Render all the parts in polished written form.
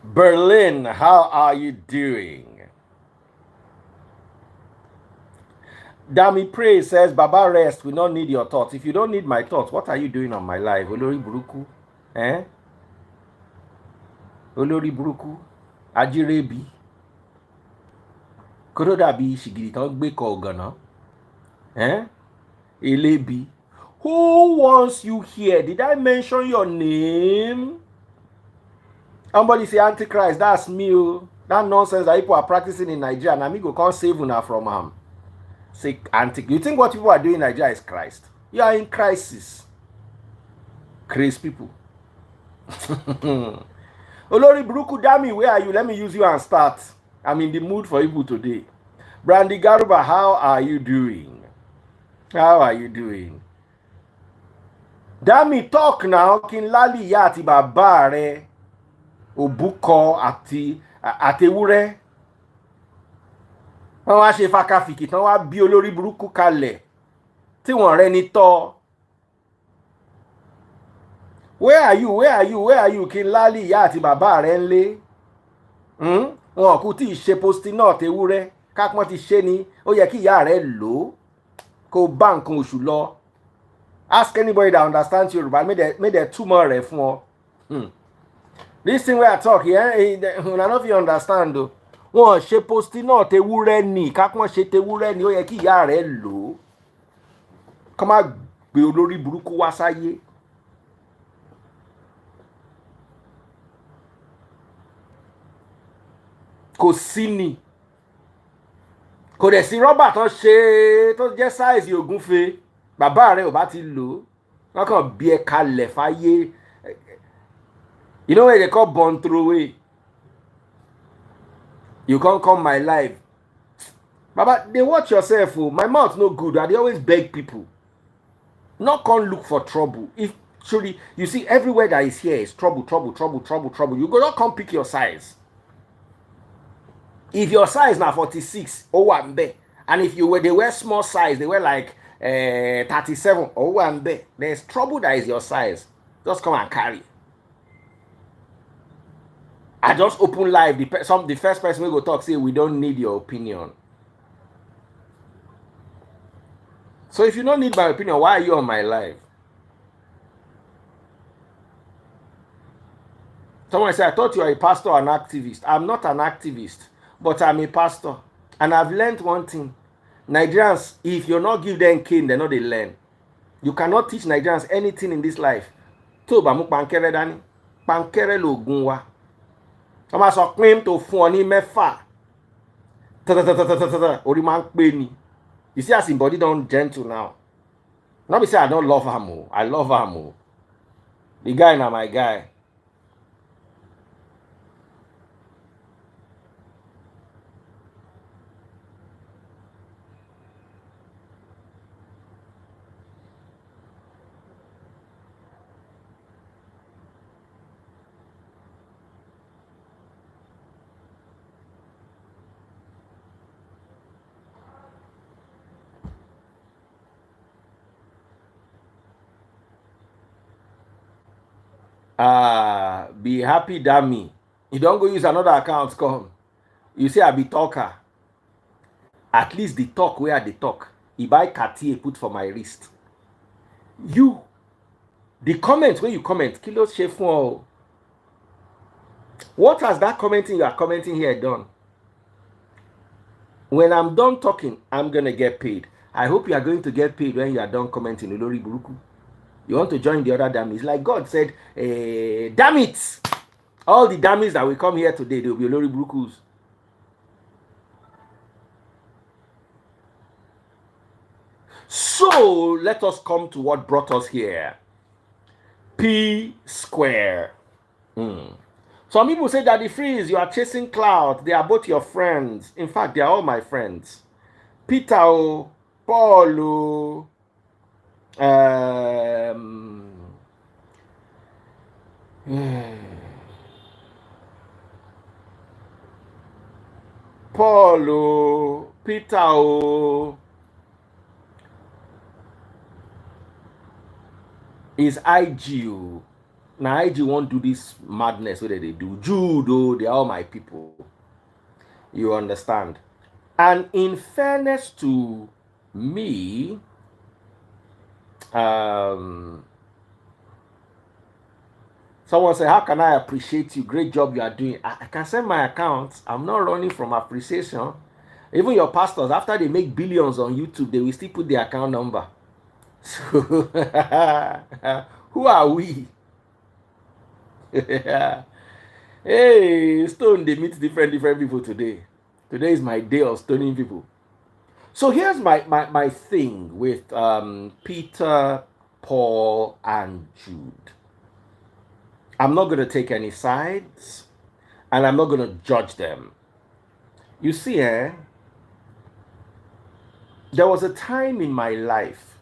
Berlin, how are you doing? Dami Pray says, Baba rest, we don't need your thoughts. If you don't need my thoughts, what are you doing on my live? Olori Buruku? Eh? Olori Buruku? Ajirebi? Kódó dàbí ṣìgìrì tán gbé kọ ọ̀gànná? Eh? Elebi? Who wants you here? Did I mention your name? Somebody say Antichrist, that's me. Oh. That nonsense that people are practicing in Nigeria, and amigo can't save una from him. Say You think what people are doing in Nigeria is Christ? You are in crisis. Crazy people. Olori Buruku Dami, where are you? Let me use you and start. I'm in the mood for evil today. Brandy Garuba, how are you doing? How are you doing? Dami, talk now. Kin lali ya àti bàbá rẹ̀, òbúkọ àtewúrẹ́. Wọ́n wá ṣe fakafìkì tán wá bí olórí burúkú kalẹ̀ tí wọ́n rẹ́ ní tọ́. Where are you? Where are you? Where are you? Kí n lálì ìyá àti bàbá rẹ̀ ń lé. Wọn kú tí ì ṣe posti náà tewúrẹ́ kápọ́n ti ṣe ni ó yẹ kí ìyá rẹ̀ lò ó kó bá nǹkan oṣù lọ. Ask anybody that understands Yorùbá make dem túmọ̀ rẹ̀ fún ọ. This thing wey I talk una no fit understand o. Wọn ṣe posti náà tewúrẹ́ ni kápọ́n ṣe tewúrẹ́ ni ó yẹ kí ìyá rẹ̀ lò ó. Kọ́ má gbé olórí burúkú wá sáyé. Kò sí ni kò dẹ̀ sí rọ́bà tó ṣe tó jẹ́ sáìsì ògúnfe bàbá rẹ̀ ò bá ti lò ó wọ́n kàn bí ẹ kalẹ̀ fáyé. You know what they call born throwaway? You can't come my life. Baba, dey watch yourself o. My mouth no good. I dey always beg people. Not come look for trouble. If truly you see everywhere that is here is trouble, trouble, trouble, trouble, trouble. You go not come pick your size. If your size now 46, oh one there. And if they wear small size, they wear like 37, oh one there. There's trouble that is your size. Just come and carry. I just open live. The first person will go talk say we don't need your opinion. So if you don't need my opinion, why are you on my live? Someone said, I thought you are a pastor or an activist. I'm not an activist, but I'm a pastor. And I've learned one thing. Nigerians, if you're not give them cane, they're not they learn. You cannot teach Nigerians anything in this life. Tó bá mú pankẹ́rẹ́ dání, pankẹ́rẹ́ lògùn wa. Wọ́n máa sọ pé tó fún ọ ní mẹ́fà. Orí máa ń pè ní. You see as him body don gentle now. Not be say I don't love am. I love am. The guy na my guy. Be happy Dami. You don't go use another account come. You say I be talker. At least the talk where I dey talk. He buy Cartier put for my wrist. You, the comment where you comment, kilo ṣe fún ọ. What has that commenting you are commenting here done? When I'm done talking, I'm gonna get paid. I hope you are going to get paid when you are done commenting. Olori Buruku. You want to join the other dummies. Like God said, damn it. All the dummies that will come here today, they will be Olori Burukus. So, let us come to what brought us here. Psquare. Some people say that the freeze, you are chasing clout. They are both your friends. In fact, they are all my friends. Peter, Paul, Paul, Peter, is IG. Now IG won't do this madness where they do. Judo, they are all my people. You understand? And in fairness to me, someone said, how can I appreciate you? Great job you are doing. I can send my account. I'm not running from appreciation. Even your pastors, after they make billions on YouTube, they will still put the account number. So, who are we? Hey, stone, they meet different people today. Today is my day of stoning people. So here's my thing with Peter, Paul, and Jude. I'm not going to take any sides, and I'm not going to judge them. You see, there was a time in my life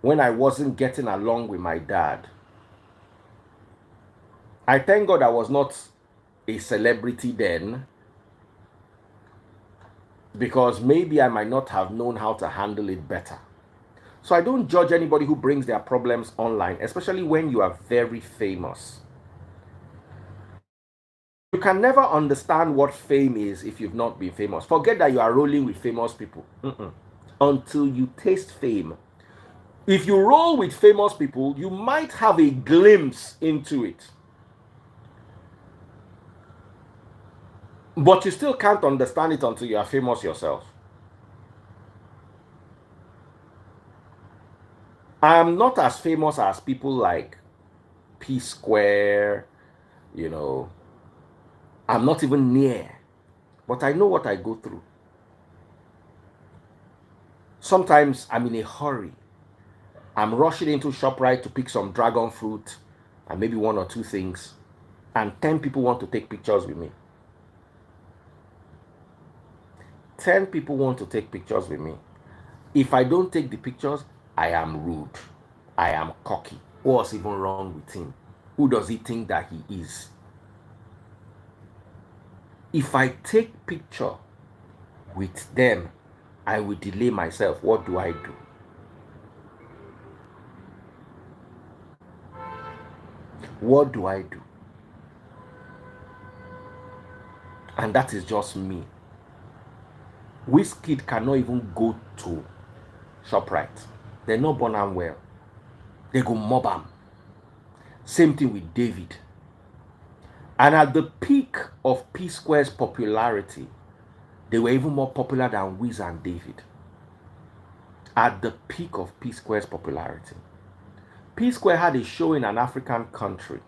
when I wasn't getting along with my dad. I thank God I was not a celebrity then, because maybe I might not have known how to handle it better. So I don't judge anybody who brings their problems online, especially when you are very famous. You can never understand what fame is if you've not been famous. Forget that you are rolling with famous people. Until you taste fame. If you roll with famous people, you might have a glimpse into it. But you still can't understand it until you are famous yourself. I am not as famous as people like Psquare, you know. I'm not even near. But I know what I go through. Sometimes I'm in a hurry. I'm rushing into ShopRite to pick some dragon fruit and maybe one or two things. And 10 people want to take pictures with me. 10 people want to take pictures with me. If I don't take the pictures, I am rude. I am cocky. What's even wrong with him? Who does he think that he is? If I take picture with them, I will delay myself. What do I do? What do I do? And that is just me. Wizkid cannot even go to ShopRite. They're not born and well. They go mob him. Same thing with David. And at the peak of Psquare's popularity, they were even more popular than Wiz and David. At the peak of Psquare's popularity. Psquare had a show in an African country.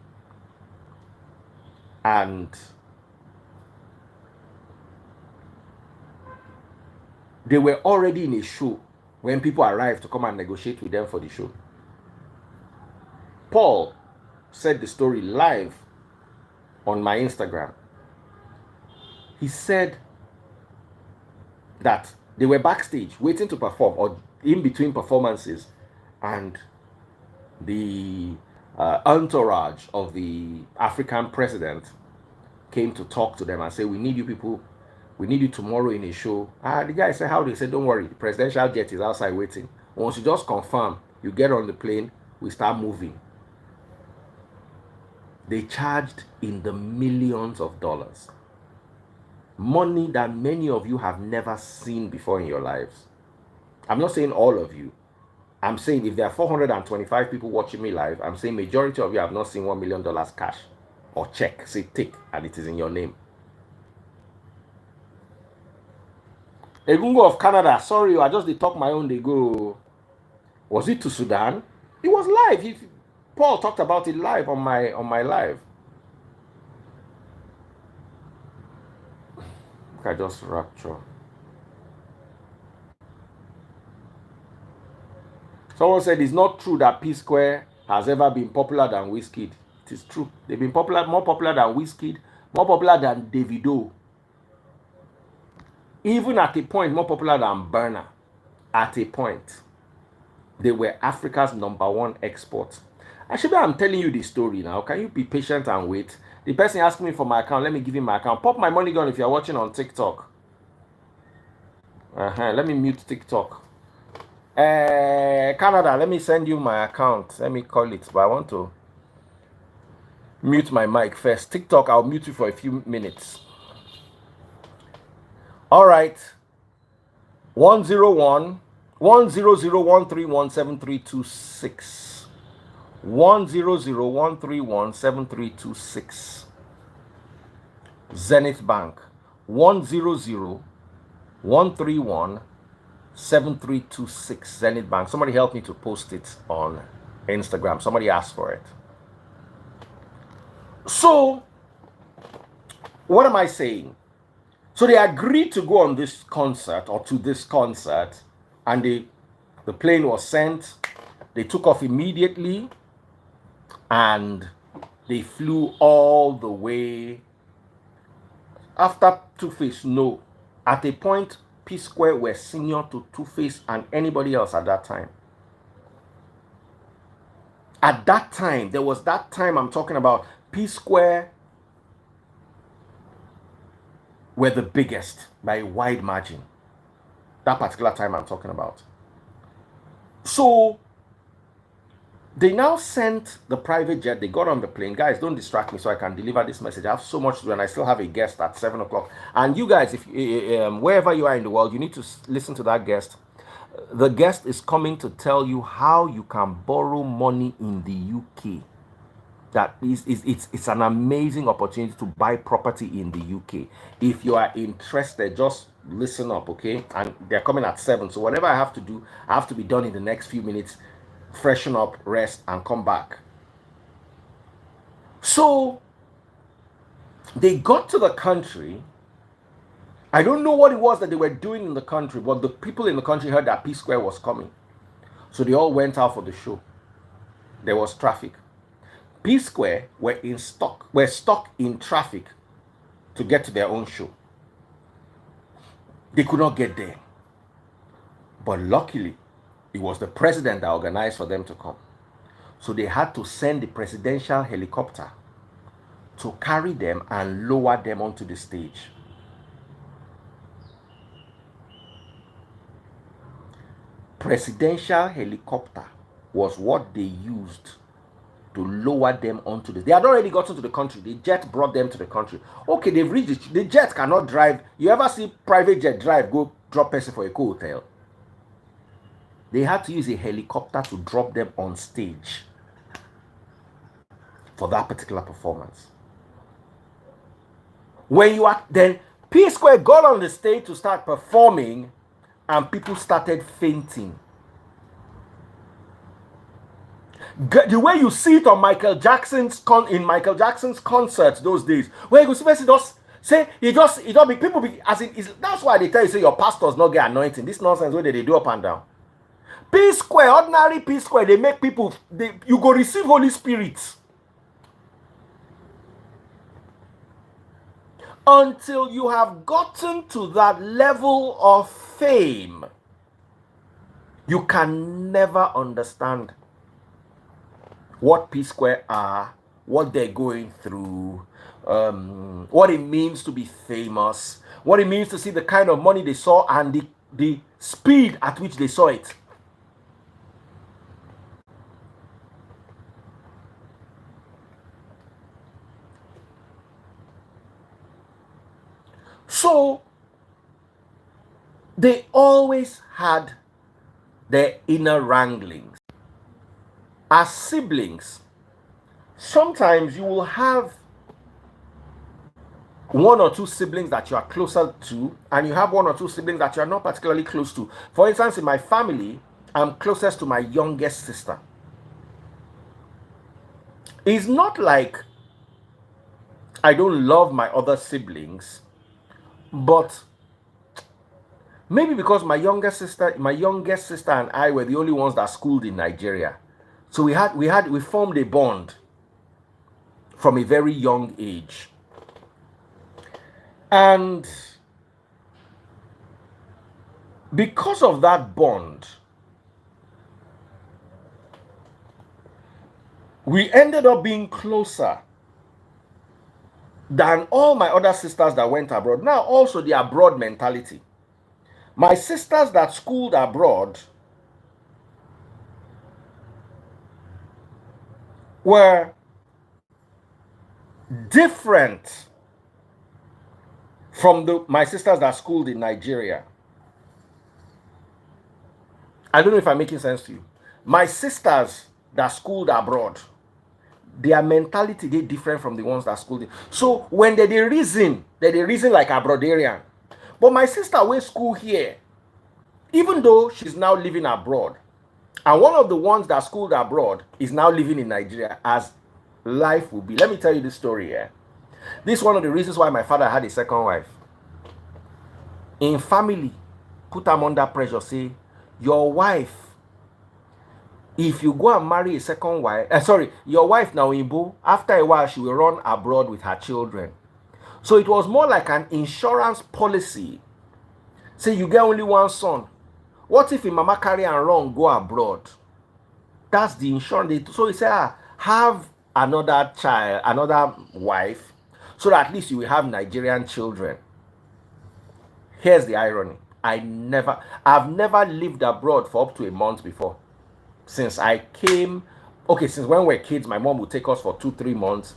And they were already in a show when people arrived to come and negotiate with them for the show. Paul said the story live on my Instagram. He said that they were backstage waiting to perform or in between performances, and the entourage of the African president came to talk to them and say, we need you people, we need you tomorrow in a show. The guy said, how? They said, don't worry, the presidential jet is outside waiting. Once you just confirm, you get on the plane, we start moving. They charged in the millions of dollars. Money that many of you have never seen before in your lives. I'm not saying all of you. I'm saying if there are 425 people watching me live, I'm saying majority of you have not seen $1 million cash or check. Say take, and it is in your name. Egungo of Canada, sorry, I just talk my own. They go. Was it to Sudan? It was live. Paul talked about it live on my live. I just rapture. Someone said it's not true that Psquare has ever been popular than Wizkid. It is true. They've been more popular than Wizkid, more popular than Davido. Even at a point, more popular than Burna. At a point. They were Africa's #1 export. Actually, I'm telling you the story now. Can you be patient and wait? The person asked me for my account. Let me give him my account. Pop my money gun if you're watching on TikTok. Let me mute TikTok. Canada, let me send you my account. Let me call it, but I want to. Mute my mic first. TikTok, I'll mute you for a few minutes. All right. 101 100131732 100131732 Zenith Bank 100131732 Zenith Bank. Somebody help me to post it on Instagram. Somebody asked for it. So, what am I saying? So they agreed to go on this concert or to this concert, and the plane was sent. They took off immediately, and they flew all the way. After Two-Face, no. At a point, Psquare were senior to Two-Face and anybody else at that time. At that time, there was that time I'm talking about, Psquare were the biggest by a wide margin. That particular time I'm talking about. So they now sent the private jet. They got on the plane. Guys, don't distract me so I can deliver this message. I have so much to do, and I still have a guest at 7 o'clock. And you guys, if wherever you are in the world, you need to listen to that guest. The guest is coming to tell you how you can borrow money in the UK. That it's an amazing opportunity to buy property in the UK. If you are interested, just listen up, okay? And they're coming at 7. So whatever I have to do, I have to be done in the next few minutes. Freshen up, rest, and come back. So they got to the country. I don't know what it was that they were doing in the country, but the people in the country heard that Psquare was coming. So they all went out for the show. There was traffic. Psquare were stuck in traffic to get to their own show. They could not get there. But luckily, it was the president that organized for them to come. So they had to send the presidential helicopter to carry them and lower them onto the stage. Presidential helicopter was what they used to lower them onto this. They had already gotten to the country. The jet brought them to the country. Okay, they've reached the jet cannot drive. You ever see private jet drive, go drop person for a hotel? They had to use a helicopter to drop them on stage for that particular performance. When you are then, Psquare got on the stage to start performing, and people started fainting. The way you see it on Michael Jackson's concerts those days, where you go see just say he just be people be as in that's why they tell you say your pastors not get anointing. This nonsense where they do up and down. Psquare, ordinary Psquare, they make people you go receive Holy Spirit. Until you have gotten to that level of fame, you can never understand what Psquare are, what they're going through, what it means to be famous, what it means to see the kind of money they saw, and the speed at which they saw it. So they always had their inner wranglings. As siblings, sometimes you will have one or two siblings that you are closer to, and you have one or two siblings that you are not particularly close to. For instance, in my family, I'm closest to my youngest sister. It's not like I don't love my other siblings, but maybe because my youngest sister and I were the only ones that schooled in Nigeria. So we formed a bond from a very young age. And because of that bond, we ended up being closer than all my other sisters that went abroad. Now, also the abroad mentality. My sisters that schooled abroad were different from my sisters that schooled in Nigeria. I don't know if I'm making sense to you. My sisters that schooled abroad, their mentality they different from the ones that schooled in. So when they reason like abroadarian. But my sister went school here, even though she's now living abroad, and one of the ones that schooled abroad is now living in Nigeria, as life will be. Let me tell you this story here. This is one of the reasons why my father had a second wife. In family, put them under pressure, say, your wife, if you go and marry a second wife, your wife now in Igbo, after a while, she will run abroad with her children. So it was more like an insurance policy. Say you get only one son. What if your mama carry and run, go abroad? That's the insurance. So he said, have another child, another wife, so that at least you will have Nigerian children. Here's the irony. I've never lived abroad for up to a month before. Since I came, since when we were kids, my mom would take us for 2-3 months.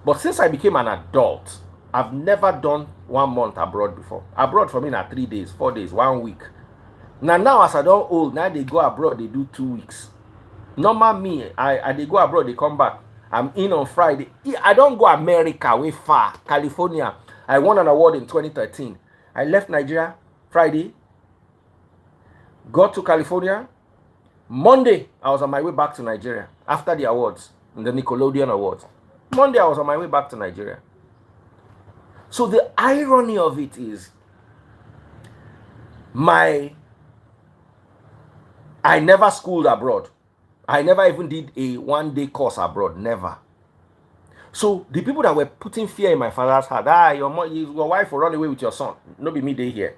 But since I became an adult, I've never done 1 month abroad before. Abroad for me now 3 days, 4 days, 1 week. Now as I don't old, now they go abroad, they do 2 weeks. Normal me, I they go abroad, they come back. I'm in on Friday. I don't go America, way far, California. I won an award in 2013. I left Nigeria Friday, got to California. Monday, I was on my way back to Nigeria after the awards, the Nickelodeon Awards. Monday, I was on my way back to Nigeria. So the irony of it is, I never schooled abroad. I never even did a 1-day course abroad, never. So the people that were putting fear in my father's heart, your wife will run away with your son. No be me, they here.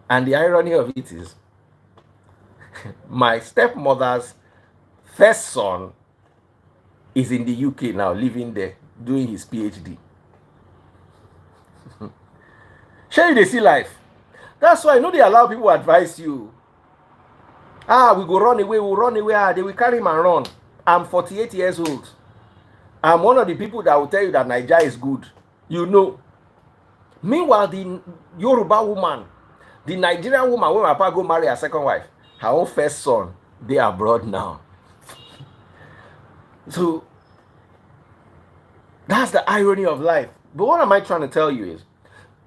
And the irony of it is, my stepmother's first son is in the UK now, living there, doing his PhD. Share they see life. That's why they allow people to advise you. We go run away, we'll run away. They will carry him and run. I'm 48 years old. I'm one of the people that will tell you that Nigeria is good. Meanwhile, the Yoruba woman, the Nigerian woman, when my papa go marry her second wife, her own first son, they are abroad now. So that's the irony of life. But what am I trying to tell you is,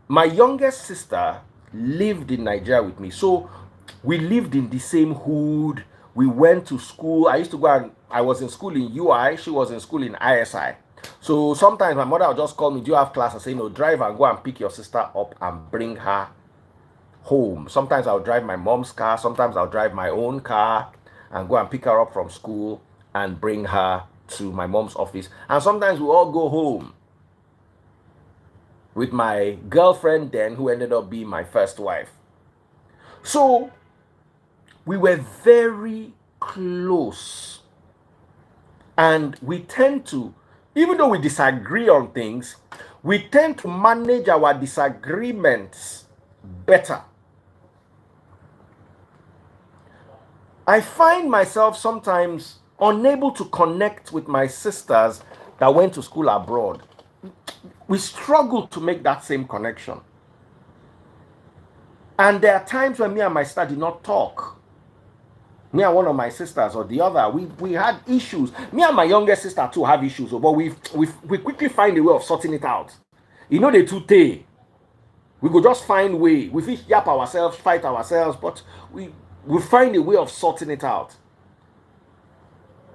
my youngest sister lived in Nigeria with me. So we lived in the same hood. We went to school. I was in school in UI. She was in school in ISI. So sometimes my mother would just call me, do you have class? I say, no, drive and go and pick your sister up and bring her home. Sometimes I'll drive my mom's car. Sometimes I'll drive my own car and go and pick her up from school and bring her to my mom's office. And sometimes we all go home with my girlfriend then, who ended up being my first wife. So we were very close. And we tend to, even though we disagree on things, we tend to manage our disagreements better. I find myself sometimes unable to connect with my sisters that went to school abroad. We struggle to make that same connection. And there are times when me and my sister did not talk. Me and one of my sisters or the other, we had issues. Me and my youngest sister too have issues, but we quickly find a way of sorting it out. They too tay. We could just find way. We fit yap ourselves, fight ourselves, but we find a way of sorting it out.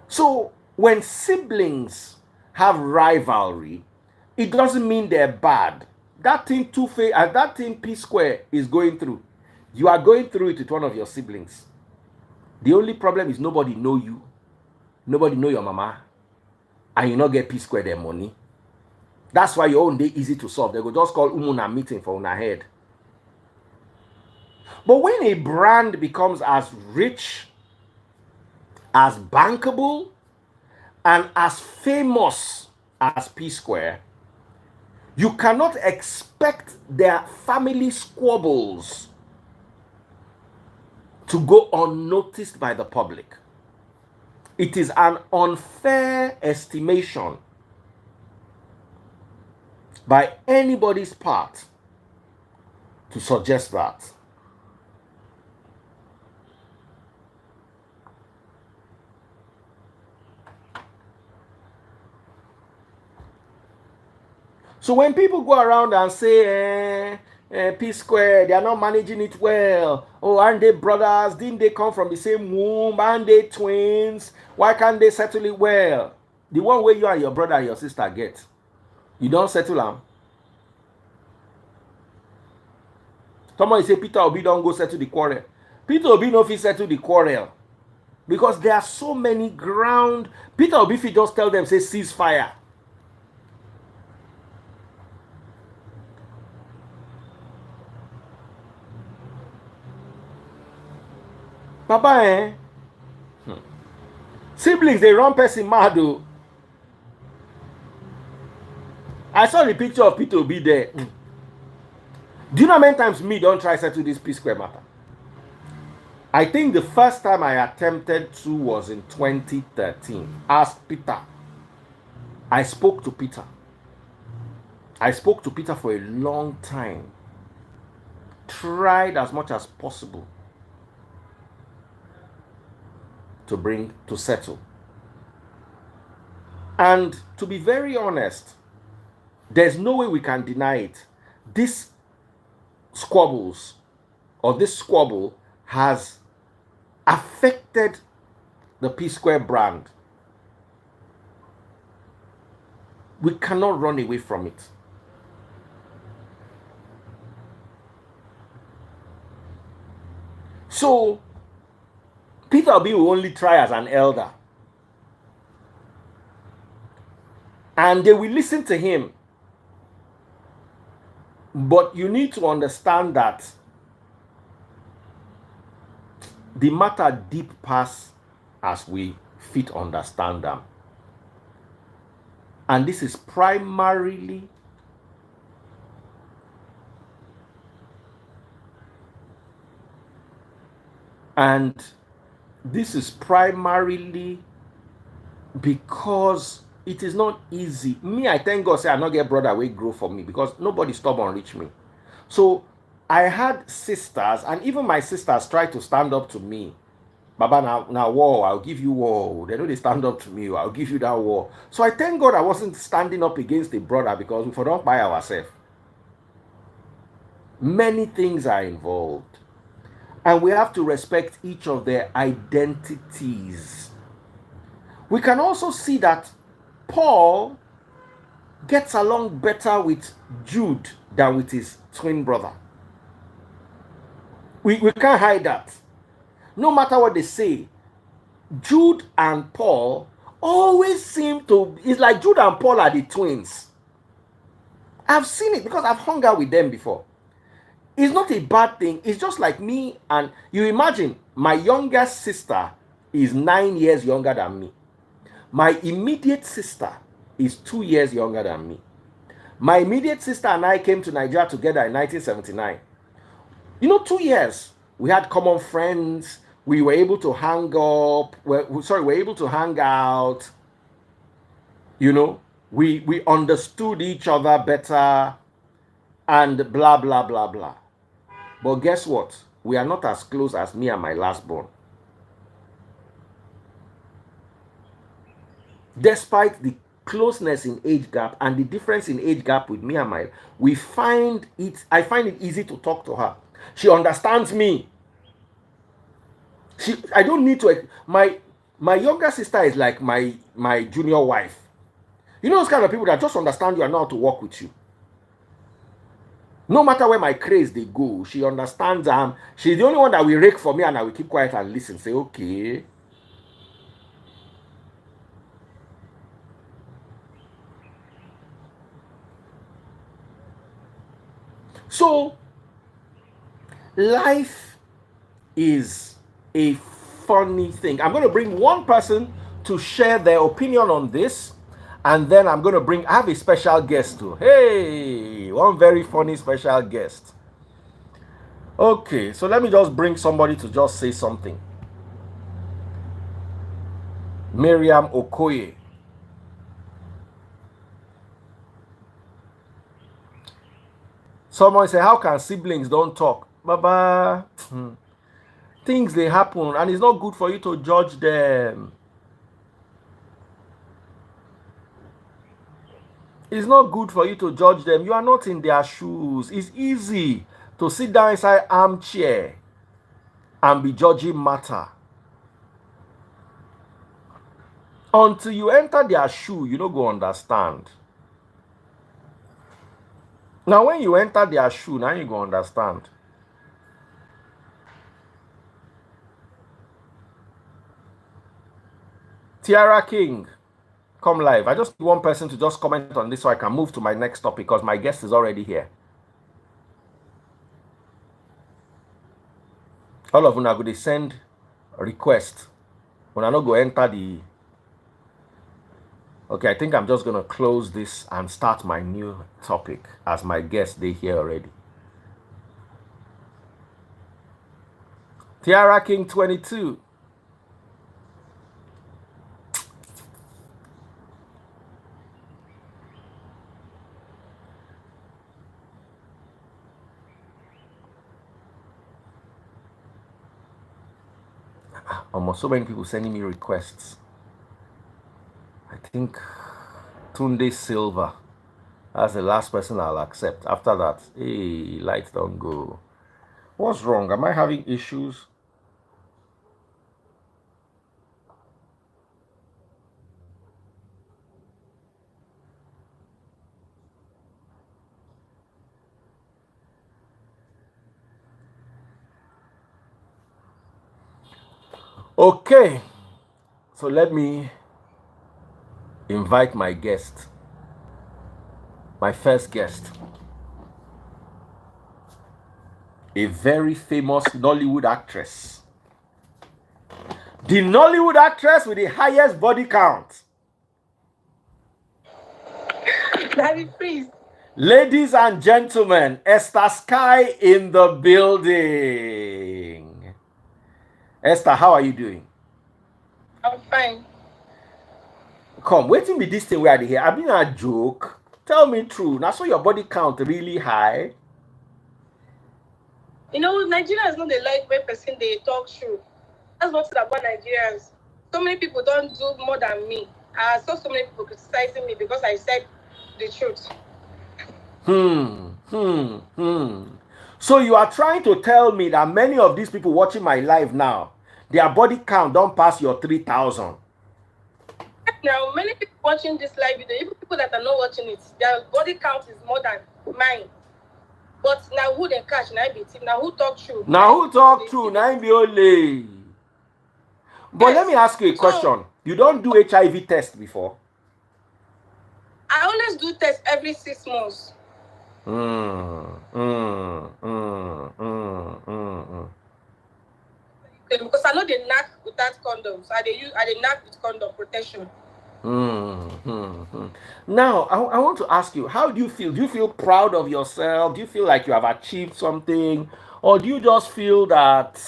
So when siblings have rivalry, it doesn't mean they're bad. That thing that thing Psquare is going through, you are going through it with one of your siblings. The only problem is nobody know you, nobody know your mama, and you not get Psquare their money. That's why your own day easy to solve. They go just call Umuna meeting for una head. But when a brand becomes as rich, as bankable, and as famous as Psquare, you cannot expect their family squabbles to go unnoticed by the public. It is an unfair estimation by anybody's part to suggest that. So when people go around and say, Psquare, they are not managing it well. Oh, aren't they brothers? Didn't they come from the same womb? Aren't they twins? Why can't they settle it well? The one way you and your brother and your sister get, you don't settle them. Someone say Peter Obi don't go settle the quarrel. Peter Obi no fit settle the quarrel because there are so many ground. Peter Obi fit just tell them say ceasefire. Papa, siblings, they run person mad though. I saw the picture of Peter Obi there. Do you know how many times me don't try settle this Psquare matter? I think the first time I attempted to was in 2013. Ask Peter. I spoke to Peter. I spoke to Peter for a long time. Tried as much as possible to settle. And to be very honest, there's no way we can deny it. This squabbles or this squabble has affected the Psquare brand. We cannot run away from it. So Peter Obi will only try as an elder. And they will listen to him. But you need to understand that the matter deep past as we fit understand them. And this is primarily because it is not easy. Me, I thank God say I not get brother wey grow for me because nobody stubborn reach me. So I had sisters, and even my sisters tried to stand up to me. Baba, now war, I'll give you war. They know they stand up to me, I'll give you that war. So I thank God I wasn't standing up against a brother because we don't buy ourselves. Many things are involved. And we have to respect each of their identities. We can also see that Paul gets along better with Jude than with his twin brother. We can't hide that. No matter what they say, Jude and Paul always seem to, it's like Jude and Paul are the twins. I've seen it because I've hung out with them before. It's not a bad thing. It's just like me and you imagine my younger sister is 9 years younger than me. My immediate sister is 2 years younger than me. My immediate sister and I came to Nigeria together in 1979. 2 years. We had common friends. We were able to hang up. We're able to hang out. We understood each other better and blah, blah, blah, blah. But guess what? We are not as close as me and my last born. Despite the closeness in age gap and the difference in age gap with me and I find it easy to talk to her. She understands me. I don't need to. My younger sister is like my junior wife. Those kind of people that just understand you and know how to work with you. No matter where my craze they go, she understands. She's the only one that will rake for me and I will keep quiet and listen. Say, okay. So, life is a funny thing. I'm going to bring one person to share their opinion on this, and then I have a special guest too. Hey, one very funny special guest. Okay, so let me just bring somebody to just say something. Miriam Okoye. Someone say, how can siblings don't talk? Baba, things they happen, and it's not good for you to judge them. It's not good for you to judge them. You are not in their shoes. It's easy to sit down inside armchair and be judging matter. Until you enter their shoe, you don't go understand. Now, when you enter their shoe, now you go understand. Tiara King, come live. I just need one person to just comment on this so I can move to my next topic because my guest is already here. All of you are going to send a request. When I not go enter the... Okay, I think I'm just going to close this and start my new topic as my guest, they here already. Tiara King 22. Almost so many people sending me requests. I think Tunde Silva. That's the last person I'll accept. After that, hey, lights don't go. What's wrong? Am I having issues? Okay, so let me invite my guest, my first guest, a very famous Nollywood actress, the Nollywood actress with the highest body count. Daddy, please. Ladies and gentlemen, Esther Sky in the building. Esther, how are you doing? I'm fine. Come, waiting me this thing where I here. I've been a joke. Tell me true. Now, so your body count really high? You know, Nigeria is not the like where person they talk true. That's what's about Nigerians. So many people don't do more than me. I saw so many people criticizing me because I said the truth. So you are trying to tell me that many of these people watching my live now, their body count don't pass your 3,000. Now, many people watching this live video, even people that are not watching it, their body count is more than mine. But now who they catch? Now be team. Now who talk true? Now who talk true? Now be only. But yes. Let me ask you a question. You don't do HIV test before? I always do test every 6 months. Because I know they knack without condoms. I they knack with condom protection. Now, I want to ask you, how do you feel? Do you feel proud of yourself? Do you feel like you have achieved something? Or do you just feel that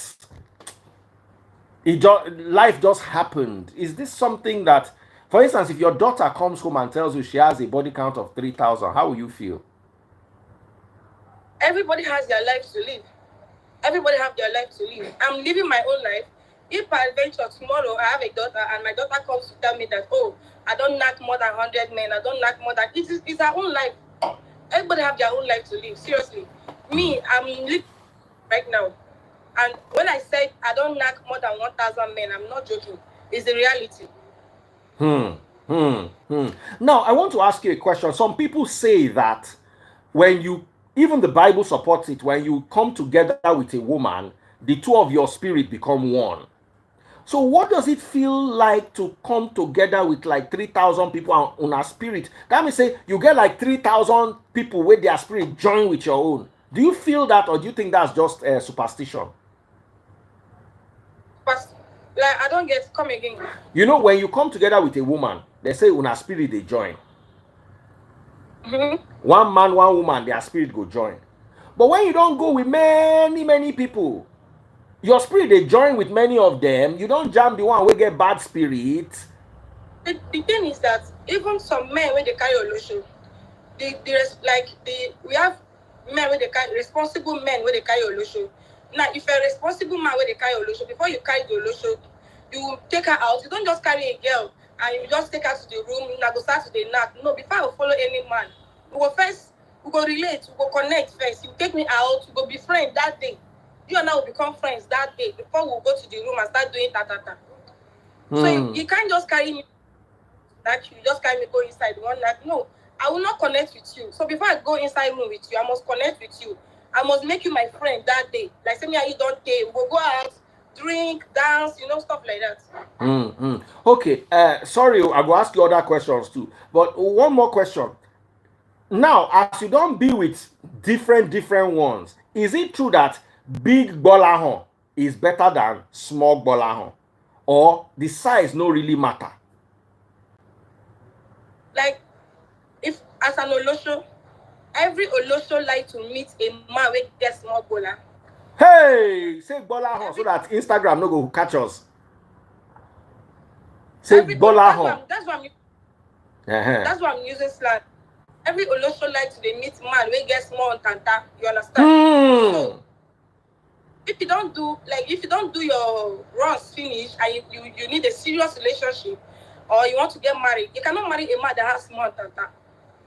life just happened? Is this something that, for instance, if your daughter comes home and tells you she has a body count of 3,000, how will you feel? Everybody has their life to live. Everybody have their life to live. I'm living my own life. If I adventure tomorrow, I have a daughter, and my daughter comes to tell me that, oh, I don't knock more than 100 men, I don't knock more than... It's our own life. Everybody have their own life to live, seriously. Me, I'm living right now. And when I say I don't knock more than 1,000 men, I'm not joking. It's the reality. Now, I want to ask you a question. Some people say that when you... Even the Bible supports it. When you come together with a woman, the two of your spirit become one. So what does it feel like to come together with like 3,000 people on our spirit? That means say you get like 3,000 people with their spirit join with your own. Do you feel that, or do you think that's just a superstition? Like, I don't get, come again. You know, when you come together with a woman, they say on our spirit they join. One man, one woman, their spirit go join. But when you don't go with many people, your spirit they join with many of them. You don't jam the one who get bad spirit. The thing is that even some men when they carry illusion, we have men where they carry responsible men where they carry olosho. Now, if you're a responsible man where they carry olosho, before you carry the olosho, you take her out. You don't just carry a girl and you just take her to the room. You go start to the knack. No, before I follow any man, we go first. We go relate. We go connect first. You take me out. We go be friends that day. You and I will become friends that day before we go to the room and start doing ta. So you can't just carry me like you just carry me go inside one night. No, I will not connect with you. So before I go inside room with you, I must connect with you. I must make you my friend that day. Like say me and you don't care. We will go out, drink, dance, stuff like that. Okay. Sorry, I will ask you other questions too. But one more question. Now, as you don't be with different ones, is it true that big bolahon is better than small bolahon, or the size no really matter? Like, if as an olosho, every olosho like to meet a man with get small bola. Hey, say bolahon so that Instagram no go catch us. Say bolahon. That's why I'm using slang. Every olosho like to dey meet man wey get small tanta. You understand? So if you don't do your runs finish and you need a serious relationship or you want to get married, you cannot marry a man that has small tanta.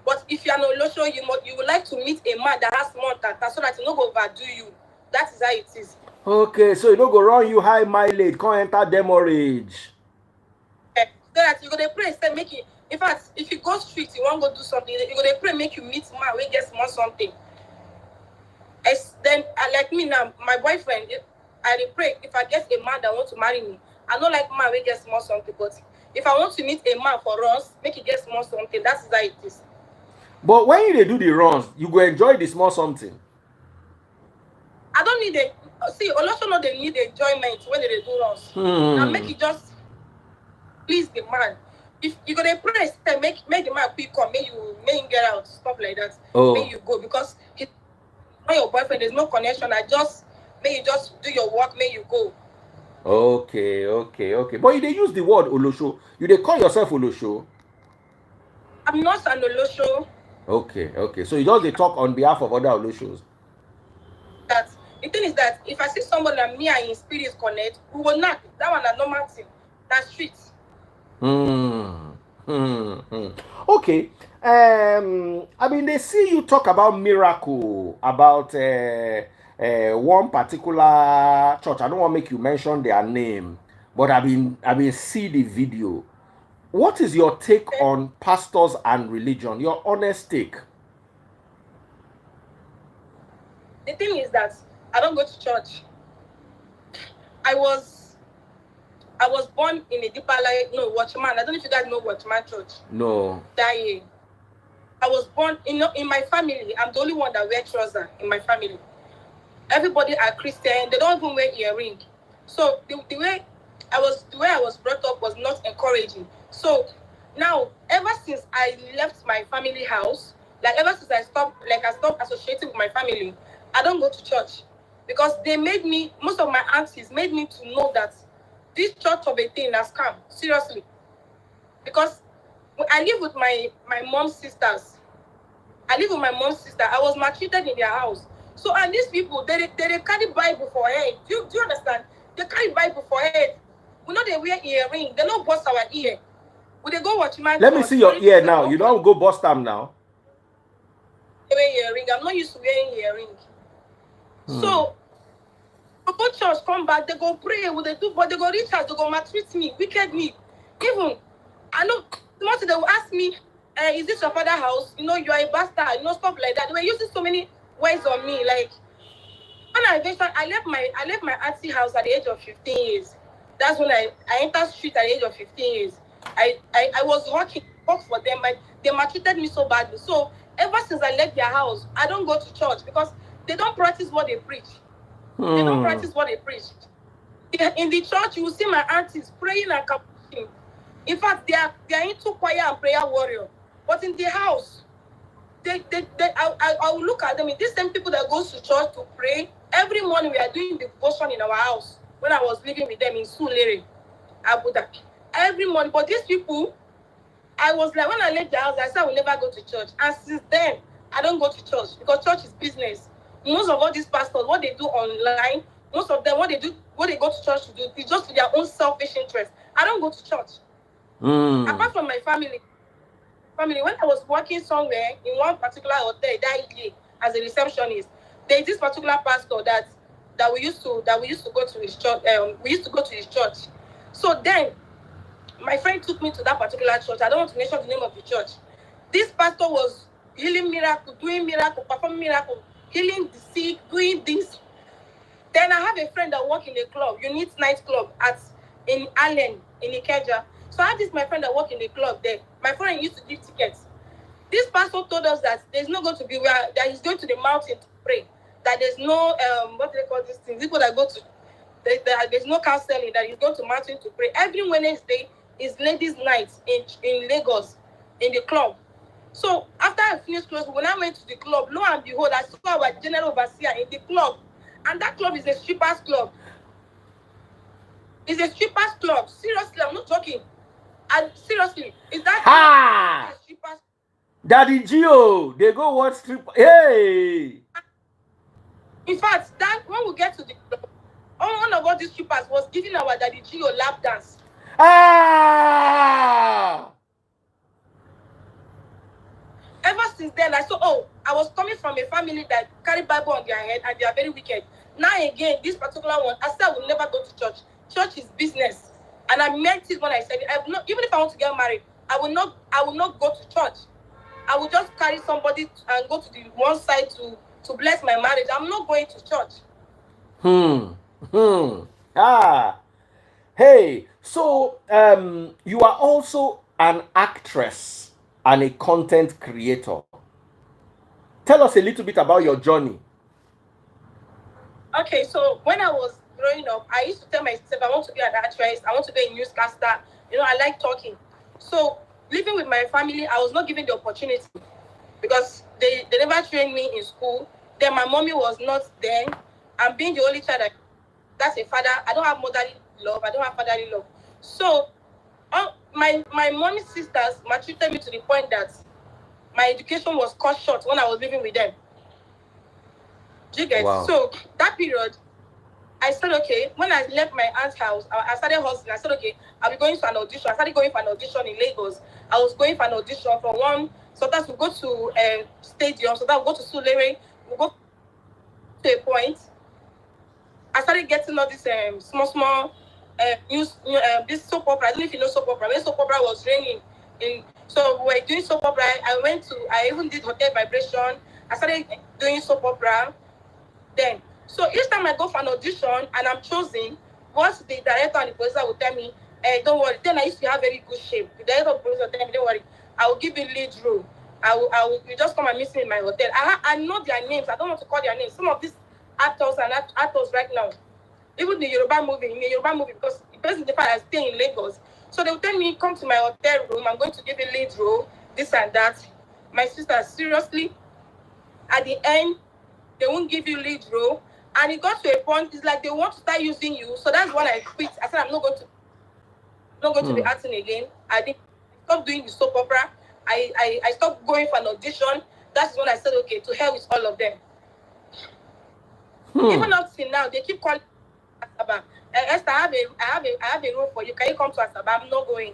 But if you're an olosho, you would like to meet a man that has small tanta so that he no go overdo you. That is how it is. Okay, so you no go run you high mileage, can't enter demorage. So that you go dey pray say make you. In fact, if you go street, you want to go do something, you go dey pray make you meet man wey get small something. Then, like me now, my boyfriend, I dey pray if I get a man that want to marry me, I don't like man wey get small something. But if I want to meet a man for us, make he get small something. That's how it is. But when you do the runs, you go enjoy the small something. I don't need also know they need enjoyment when they do runs. Now make it just please the man. If you gonna pray, make the man quick come, make him get out, stuff like that. Make you go because he's not your boyfriend. There's no connection. Make you just do your work. Make you go. Okay. But you dey use the word olosho. You dey call yourself olosho? I'm not an olosho. Okay. So you just dey talk on behalf of other oloshos. That the thing is that if I see somebody that me and his spirit connect, we will not. That one a normal thing. That's street. Okay. I mean, they see you talk about miracle, about one particular church. I don't want to make you mention their name, but I've been see the video. What is your take on pastors and religion? Your honest take. The thing is that I don't go to church. I was born in a deeper life. No, Watchman. I don't know if you guys know Watchman Church. No. That year. I was born in my family. I'm the only one that wear trousers in my family. Everybody are Christian. They don't even wear earring. So the way I was brought up was not encouraging. So now, ever since I left my family house, ever since I stopped associating with my family, I don't go to church because most of my aunties made me to know that this church of a thing has come seriously. Because I live with my mom's sisters. I was maltreated in their house. So, and these people, they carry Bible for head. Do you understand? They carry Bible for head. We know they wear earring. They don't bust our ear. Would they go watch my? Let me see your ear now. You don't go bust them now. They wear earring. I'm not used to wearing earring. So, before church come back, they go pray. What they do, but they go reach out. They go maltreat me, wicked me. Even I know. Once they will ask me, "Is this your father's house? You are a bastard." Stuff like that. They were using so many words on me. Like when I left my auntie house at the age of 15 years. That's when I entered street at the age of 15 years. I was work for them, but they maltreated me so badly. So ever since I left their house, I don't go to church because they don't practice what they preach. They don't practice what they preach. In the church, you will see my aunties praying and capuching. In fact, they are into choir and prayer warrior. But in the house, I will look at them. These same people that goes to church to pray. Every morning we are doing devotion in our house. When I was living with them in Sulere, Abu Dhabi. Every morning. But these people, I was like, when I left the house, I said I will never go to church. And since then, I don't go to church because church is business. Most of all these pastors, what they do online, most of them, what they go to church to do is just for their own selfish interest. I don't go to church. Apart from my family, when I was working somewhere in one particular hotel that year as a receptionist, there is this particular pastor that we used to go to his church. We used to go to his church. So then my friend took me to that particular church. I don't want to mention the name of the church. This pastor was healing miracle, doing miracle, performing miracle, healing the sick, doing this. Then I have a friend that works in a club, Unit Nightclub in Allen, in Ikeja. So I have this my friend that works in the club there. My friend used to give tickets. This pastor told us that there's not going to be that he's going to the mountain to pray. That there's no what do they call these things? People that go to there's no counseling. That he's going to mountain to pray. Every Wednesday is ladies' night in Lagos in the club. So after I finished closing, when I went to the club, lo and behold, I saw our general overseer in the club, and that club is a strippers club. It's a strippers club. Seriously, I'm not joking. And seriously, is that a strippers? Daddy Gio, they go watch strip. Hey. In fact, that when we get to the club, one of all these strippers was giving our Daddy Gio lap dance. Ever since then, I was coming from a family that carry Bible on their head and they are very wicked. Now again, this particular one, I said I will never go to church. Church is business, and I meant it when I said it. Even if I want to get married, I will not go to church. I will just carry somebody and go to the one side to bless my marriage. I'm not going to church. Hey, so you are also an actress and a content creator. Tell us a little bit about your journey. Okay, so when I was growing up, I used to tell myself I want to be an actress, I want to be a newscaster. I like talking. So living with my family, I was not given the opportunity because they never trained me in school. Then my mommy was not there. I'm being the only child that's a father. I don't have motherly love. I don't have fatherly love. So my mommy's sisters maltreated me to the point that my education was cut short when I was living with them. Do you get? Wow. So that period, I said, okay, when I left my aunt's house, I started hustling. I said, okay, I'll be going for an audition. I started going for an audition in Lagos. I was going for an audition for one. Sometimes we go to stadium. Sometimes we go to Sulere. We go to a point. I started getting all this small news, this soap opera. I don't know if you know soap opera. When soap opera was raining, so we were doing soap opera. I even did hotel vibration. I started doing soap opera. Then, so each time I go for an audition and I'm chosen, once the director and the producer will tell me, don't worry. Then I used to have very good shape. The director and the producer will tell me, don't worry, I will give you lead role. You just come and meet me in my hotel. I know their names. I don't want to call their names. Some of these actors right now, even in the Yoruba movie, because the person the fact I stay in Lagos. So they will tell me, come to my hotel room, I'm going to give you lead role, this and that. My sister, seriously, at the end, they won't give you lead role. And it got to a point, it's like they want to start using you. So that's when I quit. I said, I'm not going to be acting again. I think I stopped doing the soap opera. I stopped going for an audition. That's when I said, okay, to hell with all of them. Even up till now, they keep calling Asaba. Esther, I have a role for you. Can you come to Asaba? I'm not going.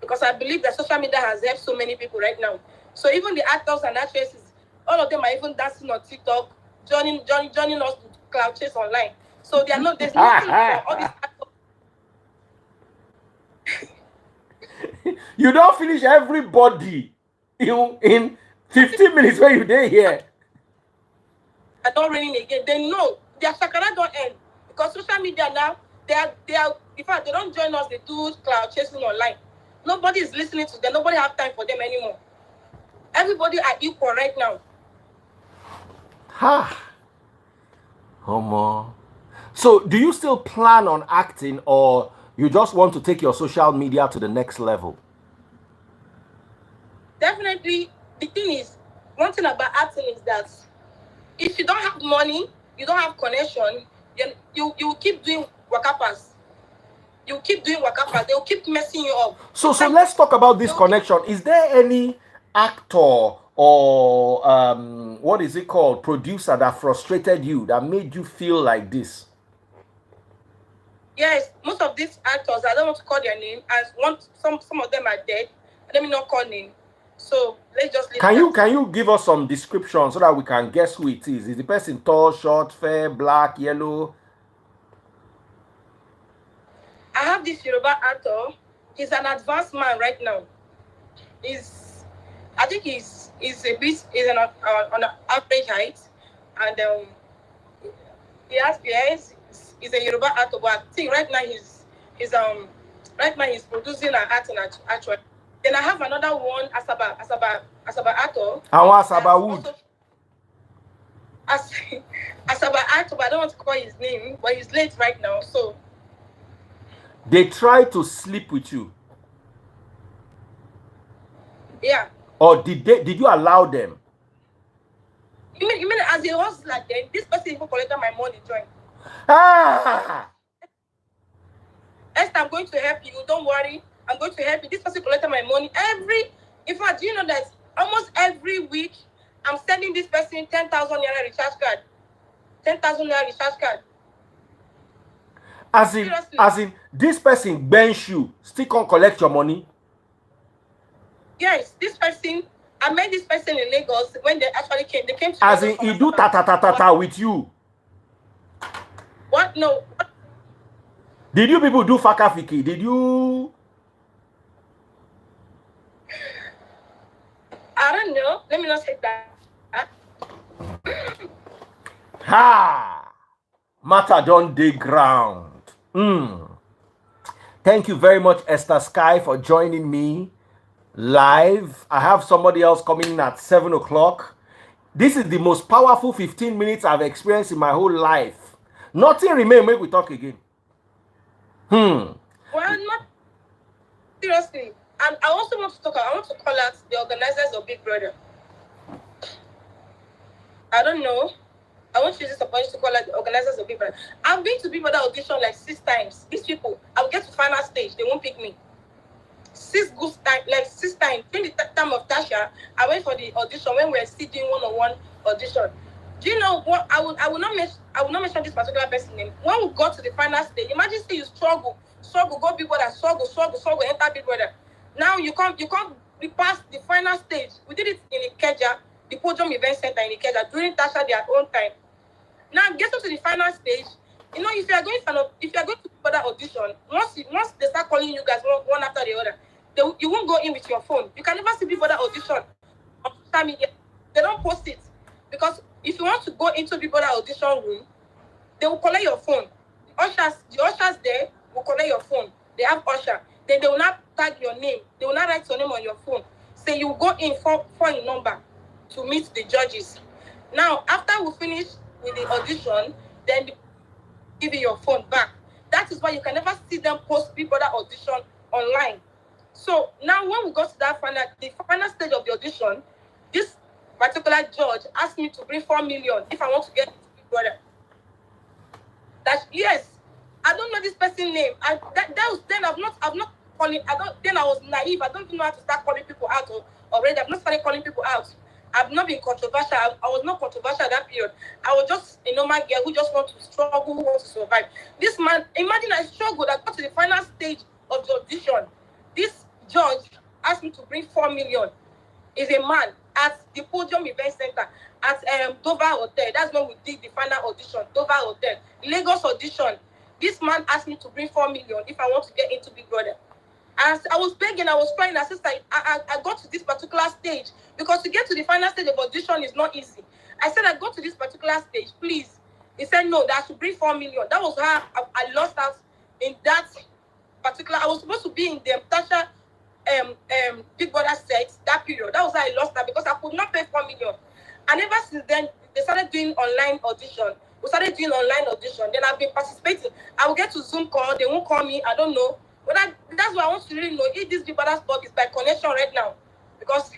Because I believe that social media has helped so many people right now. So even the actors and actresses, all of them are even dancing on TikTok, joining us to cloud chase online. So there's nothing for all these actors. You don't finish everybody in 15 minutes when you're there here. I don't raining again. They know their shakara don't end. Because social media now, they are in fact they don't join us, they do cloud chasing online. Nobody is listening to them, nobody have time for them anymore. Everybody are equal right now. So do you still plan on acting, or you just want to take your social media to the next level? Definitely. The thing is, one thing about acting is that if you don't have money, you don't have connection, you keep doing wakapas. You keep doing wakapas. They'll keep messing you up. So let's talk about this connection. Is there any actor or what is it called, producer that frustrated you, that made you feel like this? Yes, most of these actors, I don't want to call their name, as some of them are dead. Let me not call name. So let's just leave Can you give us some description so that we can guess who it is? Is the person tall, short, fair, black, yellow? I have this Yoruba actor. He's an advanced man right now. I think he's a bit on an average height, and he's a Yoruba actor. But I think right now he's producing and acting actually. Then I have another one, Asaba actor. Asaba Wood. Asaba actor, but I don't want to call his name. But he's late right now, so. They try to sleep with you. Yeah. Or did you allow them? You mean as it was like then this person even collected my money join. Ah! Esther, I'm going to help you. Don't worry. I'm going to help you. This person collected my money in fact, do you know that almost every week I'm sending this person 10,000 naira recharge card. 10,000 naira recharge card. As in, this person bench you, still can't collect your money? Yes, this person, I met this person in Lagos when they actually came. They came to as in, he do ta with you. What? No. Did you people do fakafiki? Did you? I don't know. Let me not say that. Ha! Matter don't dig ground. Thank you very much, Esther Sky, for joining me live. I have somebody else coming in at 7 o'clock. This is the most powerful 15 minutes I've experienced in my whole life. Nothing remain. Make we talk again. Well, not seriously. And I also want to talk. I want to call out the organizers of Big Brother. I don't know. I want to use this opportunity to call out the organizers of Big Brother. I've been to Big Brother audition like 6 times. These people, I'll get to final stage, they won't pick me. 6 times. During the time of Tasha, I went for the audition when we were still doing one-on-one audition. Do you know what? I will not mention this particular person's name. When we got to the final stage, imagine say you struggle, go Big Brother, struggle, enter Big Brother. Now you can't be past the final stage. We did it in Ikeja, the Podium Event Center in Ikeja during Tasha their own time. Now get to the final stage. You know, if you are going to Big Brother audition, once they start calling you guys one after the other, you won't go in with your phone. You can never see Big Brother audition on social media. They don't post it because if you want to go into Big Brother audition room, they will collect your phone. The ushers there will collect your phone. They have usher. Then they will not tag your name. They will not write your name on your phone. So you go in for a number to meet the judges. Now, after we finish with the audition, then they give you your phone back. That is why you can never see them post Big Brother audition online. So now when we got to the final stage of the audition, this particular judge asked me to bring 4 million if I want to get into Big Brother. Yes, I don't know this person's name. Then I was naive. I don't even know how to start calling people out already. I've not started calling people out. I've not been controversial. I was not controversial at that period. I was just a normal girl who just wants to struggle, who wants to survive. This man, imagine I struggled. I got to the final stage of the audition. This judge asked me to bring 4 million. Is a man at the Podium Event Center at Dover Hotel. That's when we did the final audition. Dover Hotel, Lagos audition. This man asked me to bring 4 million if I want to get into Big Brother. And I was begging, I was crying. I said, I got to this particular stage because to get to the final stage of audition is not easy. I said, I got to this particular stage, please. He said, no, that I should bring 4 million. That was how I lost out in that particular. I was supposed to be in the Tasha Big Brother set that period. That was how I lost that because I could not pay 4 million. And ever since then, they started doing online audition. We started doing online audition. Then I've been participating. I will get to Zoom call. They won't call me. I don't know. But that's why I want to really know if this Big Brother spot is by connection right now. Because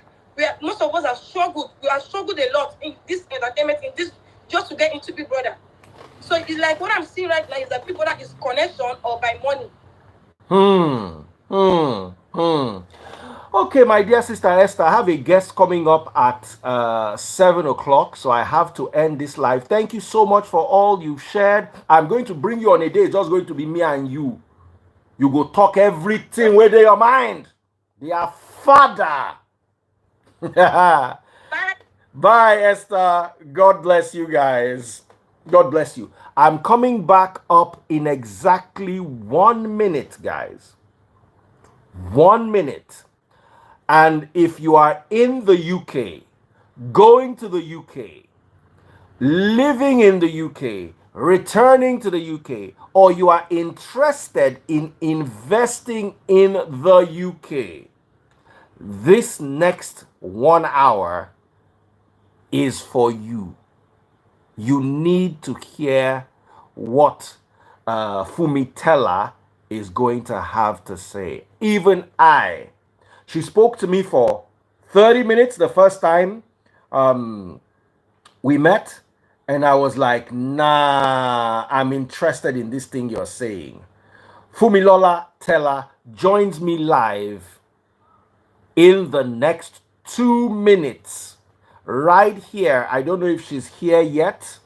most of us have struggled. We have struggled a lot in this entertainment, in this just to get into Big Brother. So it's like what I'm seeing right now is that Big Brother is connection or by money. Okay, my dear sister Esther, I have a guest coming up at 7 o'clock, so I have to end this live. Thank you so much for all you've shared. I'm going to bring you on a day. It's just going to be me and you. You go talk everything within your mind. Their father. Bye. Bye, Esther. God bless you guys. God bless you. I'm coming back up in exactly 1 minute, guys. 1 minute. And if you are in the UK, going to the UK, living in the UK, returning to the UK, or you are interested in investing in the UK, this next 1 hour is for you. You need to hear what Fumitella is going to have to say. Even she spoke to me for 30 minutes the first time we met, and I was like, nah, I'm interested in this thing you're saying. Fumilola Teller joins me live in the next 2 minutes right here. I don't know if she's here yet.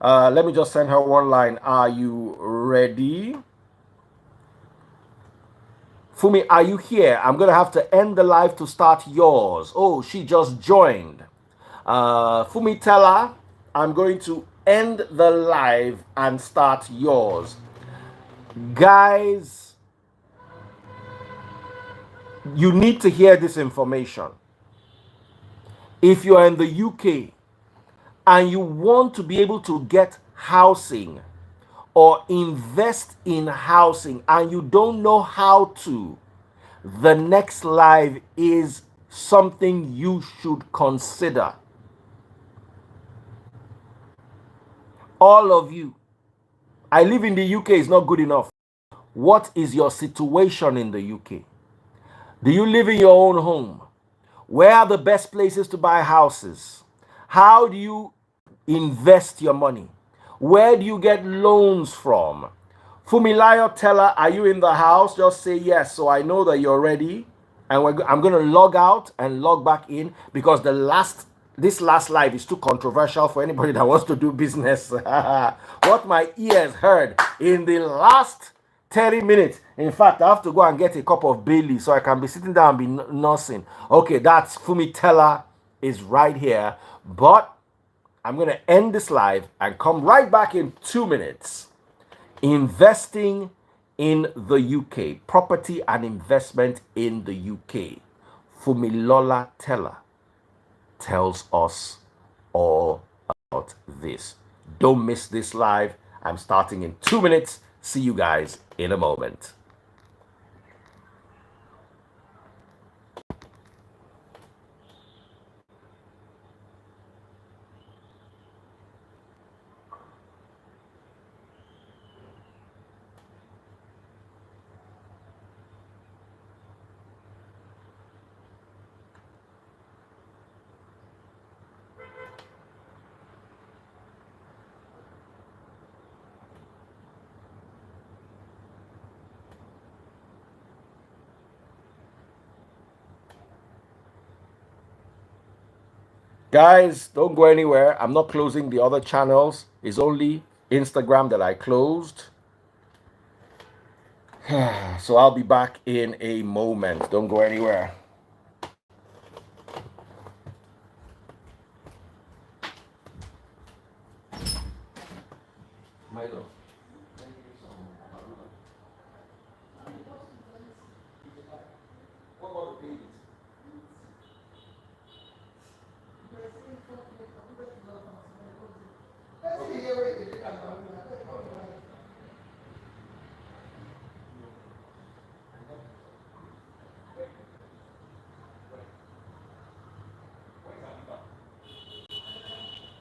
Let me just send her one line. Are you ready? Fumi, are you here? I'm going to have to end the live to start yours. Oh, she just joined. Fumi, tell her I'm going to end the live and start yours. Guys, you need to hear this information. If you're in the UK and you want to be able to get housing or invest in housing and you don't know how to, the next live is something you should consider. All of you, I live in the UK, is not good enough. What is your situation in the UK? Do you live in your own home? Where are the best places to buy houses? How do you invest your money? Where do you get loans from? Fumilayo Teller, are you in the house? Just say yes so I know that you're ready. And I'm going to log out and log back in because this last live is too controversial for anybody that wants to do business. What my ears heard in the last 30 minutes. In fact, I have to go and get a cup of Bailey so I can be sitting down and be nursing. Okay, that's Fumi Teller is right here. But I'm going to end this live and come right back in 2 minutes. Investing in the UK, property and investment in the UK. Fumilola Teller tells us all about this. Don't miss this live. I'm starting in 2 minutes. See you guys in a moment. Guys, don't go anywhere. I'm not closing the other channels. It's only Instagram that I closed. So I'll be back in a moment. Don't go anywhere. Milo. What about the babies?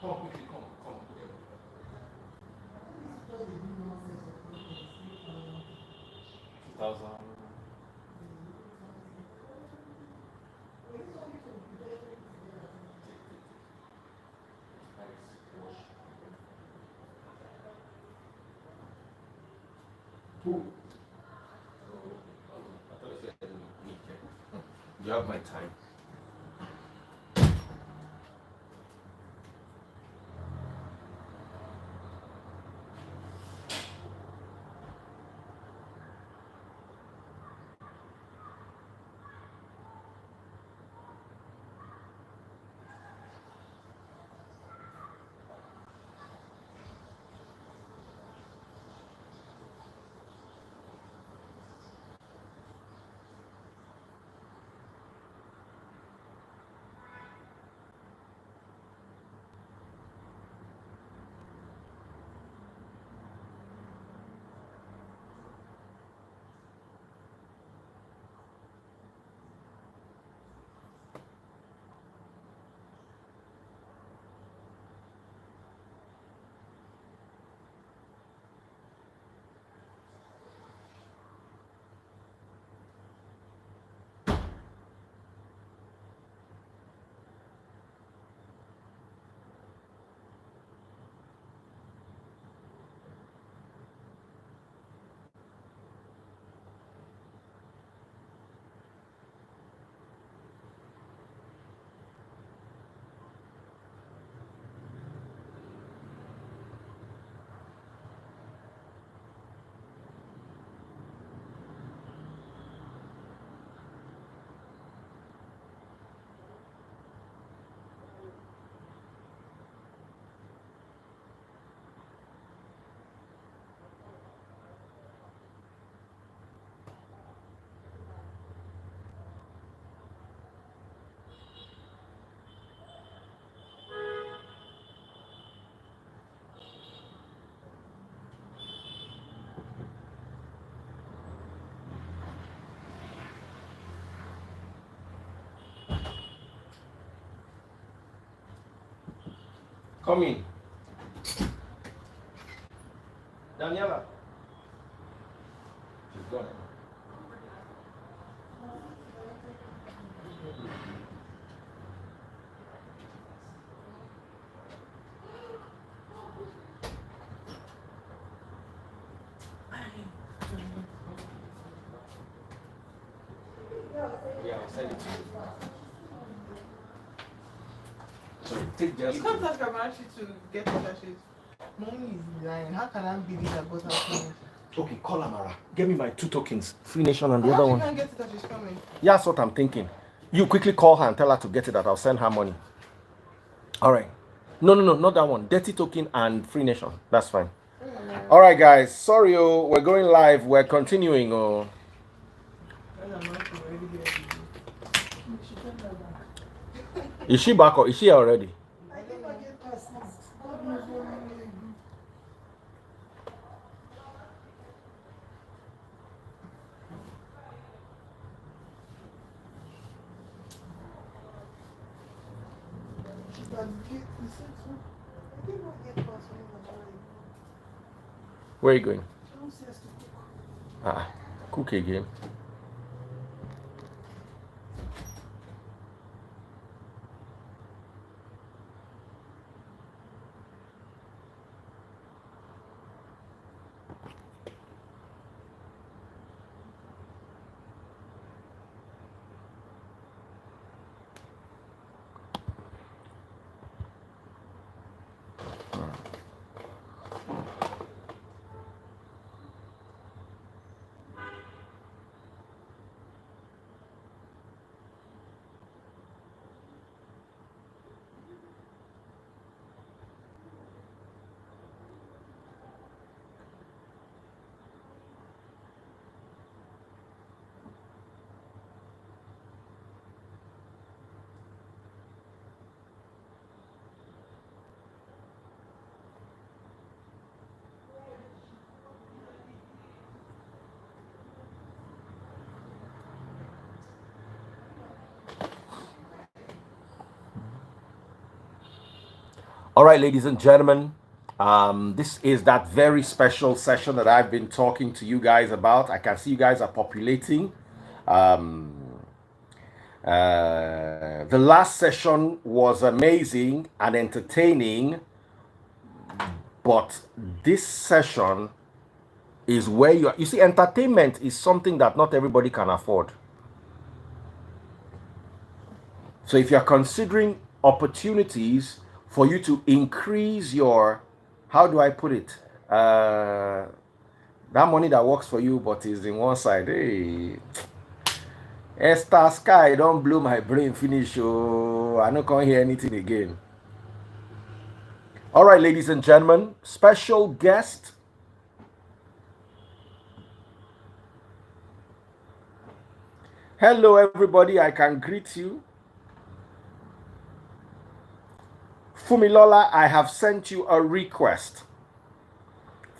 Come quickly, come. 2000. Who? I thought you said me. You have my time. Come in. Daniela. She's gone. Yeah, I'll send it to you. So take just. You can't ask Amachi to get the sheet. Mommy is lying. How can I believe that got her phone? Okay, call Amara. Get me my 2 tokens. Free Nation and the How other she one. can't get it that she's coming? Yeah, that's what I'm thinking. You quickly call her and tell her to get it that I'll send her money. All right. No, not that one. Dirty token and Free Nation. That's fine. All right, guys. Sorry, we're going live. We're continuing. Is she back or is she here already? Where are you going? Cook again. All right, ladies and gentlemen, this is that very special session that I've been talking to you guys about. I can see you guys are populating. The last session was amazing and entertaining, but this session is where you see, entertainment is something that not everybody can afford. So if you're considering opportunities for you to increase your, how do I put it? That money that works for you but is in one side. Hey, Esther Sky don't blow my brain finish. Oh, I don't can't hear anything again. All right, ladies and gentlemen, special guest. Hello, everybody. I can greet you. Fumilola, I have sent you a request.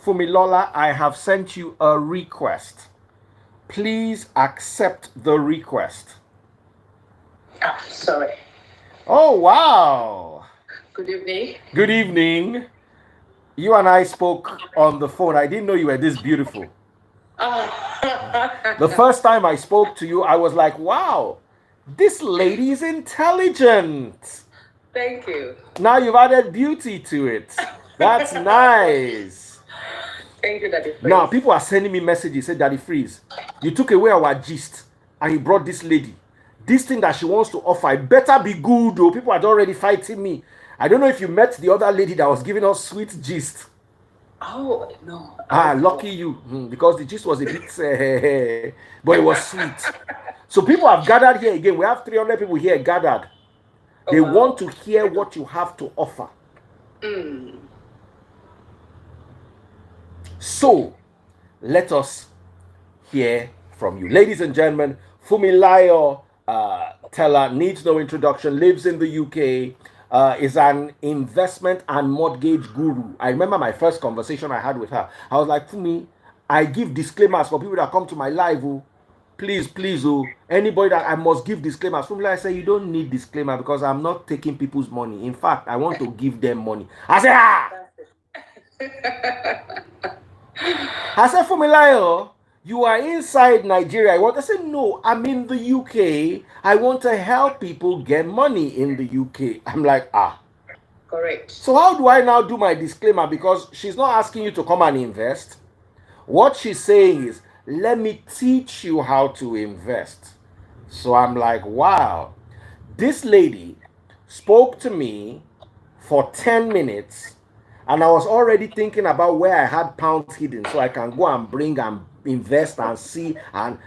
Fumilola, I have sent you a request. Please accept the request. Sorry. Oh, wow. Good evening. Good evening. You and I spoke on the phone. I didn't know you were this beautiful. The first time I spoke to you, I was like, wow, this lady is intelligent. Thank you. Now you've added beauty to it. That's nice. Thank you, Daddy Freeze. Now people are sending me messages, say, Daddy Freeze, you took away our gist and you brought this lady. This thing that she wants to offer, it better be good though. People are already fighting me. I don't know if you met the other lady that was giving us sweet gist. Oh, no. Lucky you. Because the gist was a bit, but it was sweet. So people have gathered here again. We have 300 people here gathered. They want to hear what you have to offer. So, let us hear from you. Ladies and gentlemen, Fumilayo Teller needs no introduction, lives in the UK, is an investment and mortgage guru. I remember my first conversation I had with her. I was like, Fumi, I give disclaimers for people that come to my live. Oh, please, anybody that I must give disclaimers. Fumi, I say, you don't need disclaimer because I'm not taking people's money. In fact, I want to give them money. I say, I said, Fumilayo, you are inside Nigeria. I said, no, I'm in the UK. I want to help people get money in the UK. I'm like, Correct. So how do I now do my disclaimer? Because she's not asking you to come and invest. What she's saying is, let me teach you how to invest. So I'm like, wow. This lady spoke to me for 10 minutes. And I was already thinking about where I had pounds hidden so I can go and bring and invest and see. And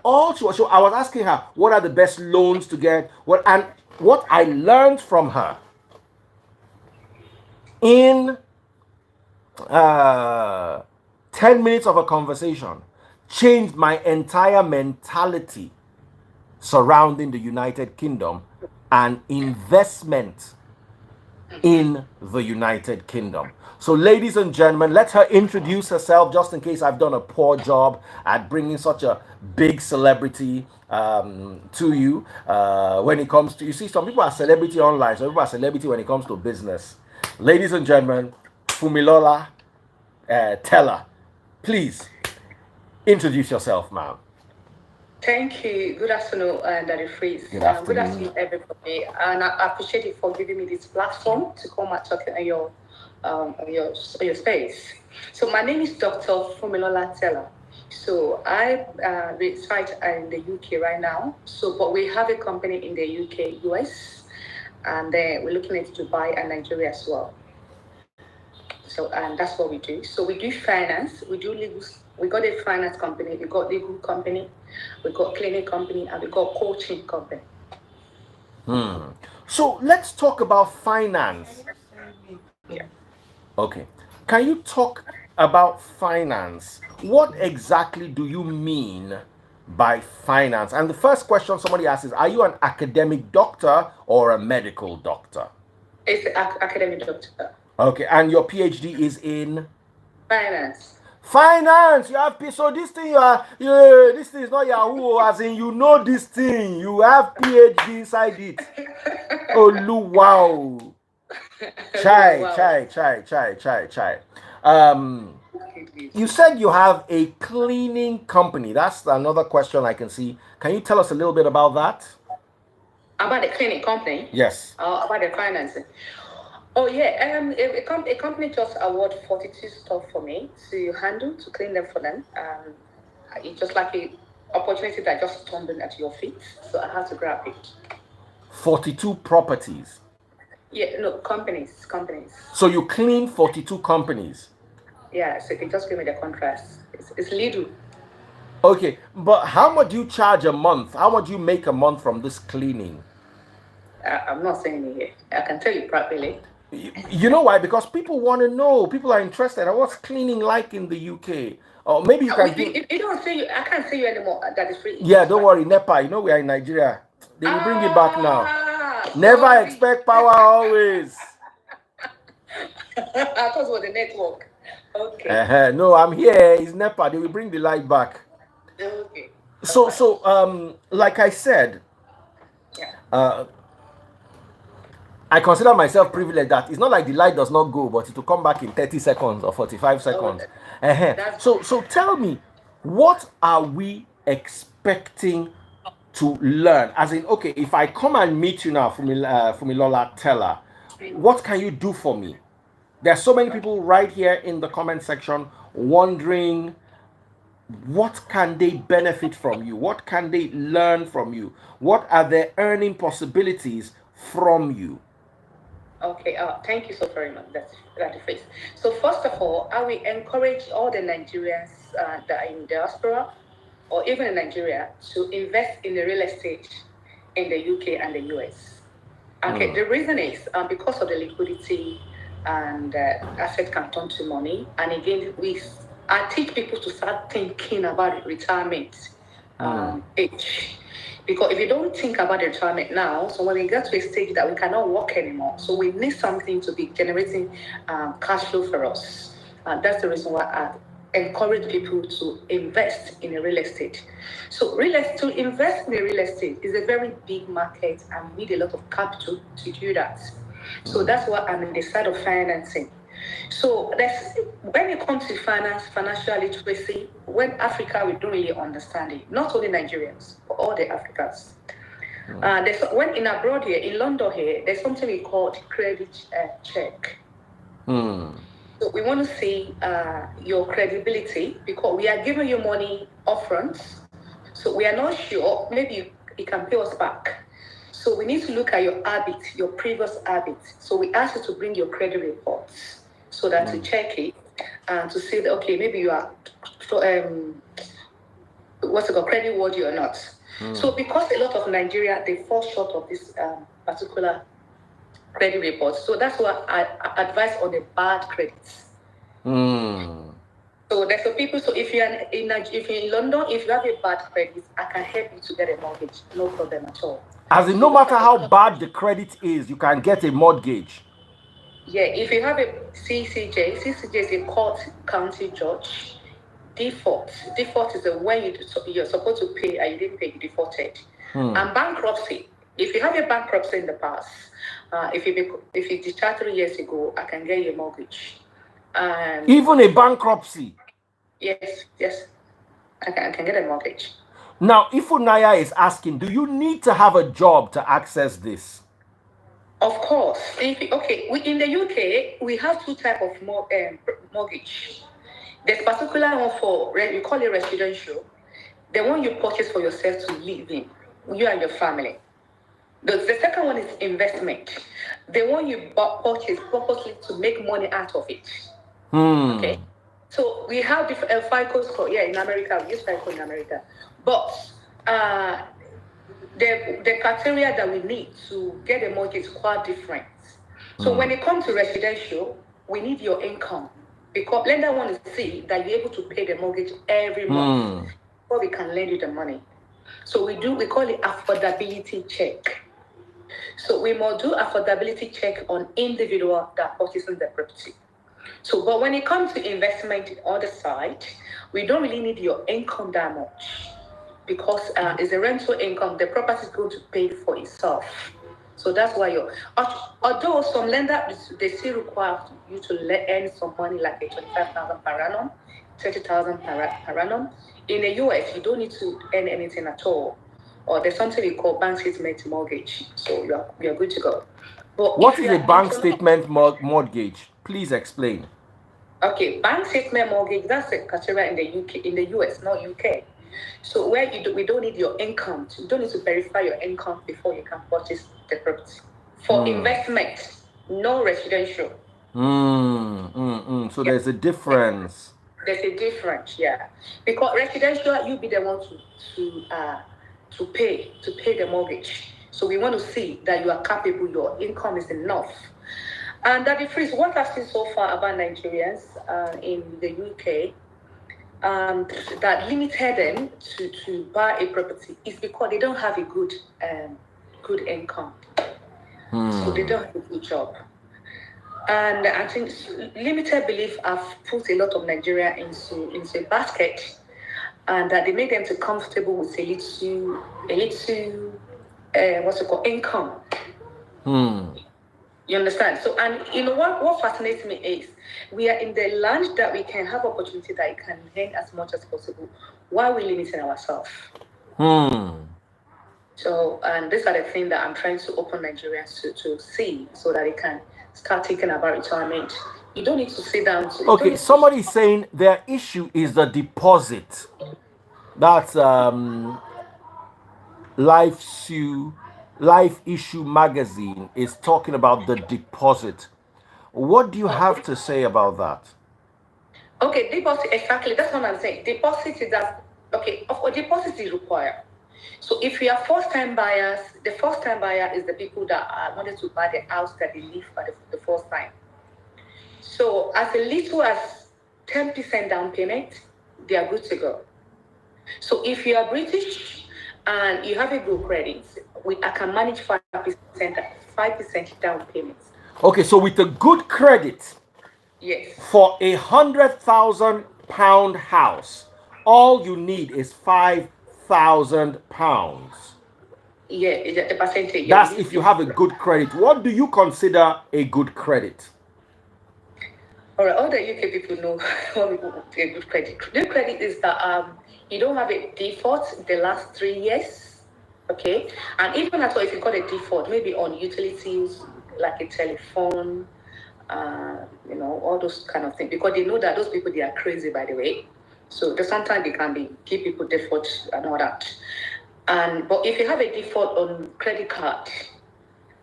also, so I was asking her, what are the best loans to get? What I learned from her in 10 minutes of a conversation changed my entire mentality surrounding the United Kingdom and investment in the United Kingdom. So ladies and gentlemen, let her introduce herself just in case I've done a poor job at bringing such a big celebrity to you when it comes to, you see, some people are celebrity online, some people are celebrity when it comes to business. Ladies and gentlemen, Fumilola Teller, please introduce yourself, ma'am. Thank you. Good afternoon, Daddy Freeze. Good afternoon. Good afternoon, everybody. And I appreciate you for giving me this platform to come and talk on your space. So my name is Dr. Fumilola Teller. So I reside in the UK right now. But we have a company in the UK, US, and then we're looking at Dubai and Nigeria as well. So and that's what we do. So we do finance, we do legal. We got a finance company, we got legal company, we got clinic company, and we got coaching company. So let's talk about finance. Yeah. Okay. Can you talk about finance? What exactly do you mean by finance? And the first question somebody asks is, are you an academic doctor or a medical doctor? It's an academic doctor. Okay. And your PhD is in? Finance. Finance, you have so this thing this thing is not Yahoo, as in you know this thing, you have PhD inside it. Oh, wow. Chai. You said you have a cleaning company. That's another question I can see. Can you tell us a little bit about that? About the cleaning company? Yes. About the financing. Oh yeah, a company just award 42 stuff for me to handle, to clean them for them. It's just like an opportunity that just stumbled at your feet, so I had to grab it. 42 properties. Yeah, no, companies. So you clean 42 companies. Yeah, so they just give me the contracts. It's legal. Okay, but how much do you charge a month? How much do you make a month from this cleaning? I'm not saying it here. I can tell you properly. You know why? Because people want to know. People are interested. What's cleaning like in the UK? Or maybe you can give. You don't say you. I can't say you anymore. That is free Yeah, English, don't right? worry, NEPA. You know we are in Nigeria. They will bring it back now. Never Sorry. expect power always. I thought it was the network. Okay. No, I'm here. It's NEPA. They will bring the light back. Okay. So, like I said, Yeah. I consider myself privileged that it's not like the light does not go, but it will come back in 30 seconds or 45 seconds. So tell me, what are we expecting to learn? As in, okay, if I come and meet you now, Fumilola Teller, what can you do for me? There are so many people right here in the comment section wondering, what can they benefit from you? What can they learn from you? What are their earning possibilities from you? Okay, thank you so very much. That's the face. So first of all, I will encourage all the Nigerians that are in diaspora or even in Nigeria to invest in the real estate in the UK and the US. Okay, the reason is because of the liquidity and asset can turn to money. And again, I teach people to start thinking about retirement age. Because if you don't think about the retirement now, so when we get to a stage that we cannot work anymore, so we need something to be generating cash flow for us. That's the reason why I encourage people to invest in a real estate. So to invest in a real estate is a very big market and we need a lot of capital to do that. So that's why I'm in the side of financing. So when it comes to financial literacy, when Africa, we don't really understand it. Not only Nigerians, but all the Africans. When in abroad here, in London here, there's something we call credit check. So we want to see your credibility because we are giving you money upfront. So we are not sure, maybe you can pay us back. So we need to look at your habit, your previous habit. So we ask you to bring your credit reports so that to check it and to see that, okay, maybe you are, credit worthy or not. So because a lot of Nigeria, they fall short of this particular credit report. So that's why I advise on the bad credits. So there's some people. So if you're in London, if you have a bad credit, I can help you to get a mortgage. No problem at all. As in, no matter how bad the credit is, you can get a mortgage. Yeah, if you have a CCJ is a court county judge. Default is when you're supposed to pay and you didn't pay, you defaulted. And bankruptcy. If you have a bankruptcy in the past, if you discharged 3 years ago, I can get you a mortgage. Even a bankruptcy? Yes. I can get a mortgage. Now, Ifunaya is asking, do you need to have a job to access this? Of course. In the UK, we have two types of mortgage. There's particular one for, we call it residential. The one you purchase for yourself to live in, you and your family. The second one is investment. The one you purchase purposely to make money out of it. Okay. So we have different FICO score. Yeah, in America, we use FICO in America. But the criteria that we need to get a mortgage is quite different. So when it comes to residential, we need your income. Because lender want to see that you're able to pay the mortgage every month before we can lend you the money. So we call it affordability check. So we must do affordability check on individual that purchasing the property. So, but when it comes to investment on the side, we don't really need your income that much because it's a rental income. The property is going to pay for itself. So that's why although some lenders, they still require you to earn some money like a 25,000 per annum, 30,000 per annum. In the US, you don't need to earn anything at all. Or there's something we call bank statement mortgage. So you're good to go. But what is a bank statement mortgage? Please explain. Okay, bank statement mortgage, that's a criteria in the US, not UK. So where we don't need your income. You don't need to verify your income before you can purchase the property for investment, no residential. So there's a difference. There's a difference, yeah. Because residential, you be the one to pay the mortgage. So we want to see that you are capable, your income is enough. And that difference, what I've seen so far about Nigerians in the UK, that limited them to buy a property is because they don't have a good income. So they don't have a good job. And I think limited belief have put a lot of Nigeria into a basket, and that they make them too comfortable with a little what's it called, income. You understand? So, and you know what fascinates me is we are in the land that we can have opportunity that we can earn as much as possible while we limiting ourselves. So, and these are the things that I'm trying to open Nigerians to see, so that they can start thinking about retirement. You don't need to sit down. Okay, somebody's saying their issue is the deposit. That's Life Issue magazine is talking about the deposit. What do you have to say about that? Okay, deposit, exactly. That's what I'm saying. Deposit is that, okay, of course, deposit is required. So if you are first-time buyers, the first-time buyer is the people that wanted to buy the house that they live for the first time. So as little as 10% down payment, they are good to go. So if you are British and you have a good credit, I can manage 5% down payment. Okay, so with a good credit, yes, for £100,000 house, all you need is £5,000. Yeah, the percentage. That's if you have a good credit. What do you consider a good credit? All right, all the UK people know what we call a good credit. Good credit is that you don't have a default the last 3 years, okay? And even at all, if you got a default, maybe on utilities like a telephone, all those kind of things, because they know that those people, they are crazy, by the way. So sometimes they can give people default and all that. But if you have a default on credit card,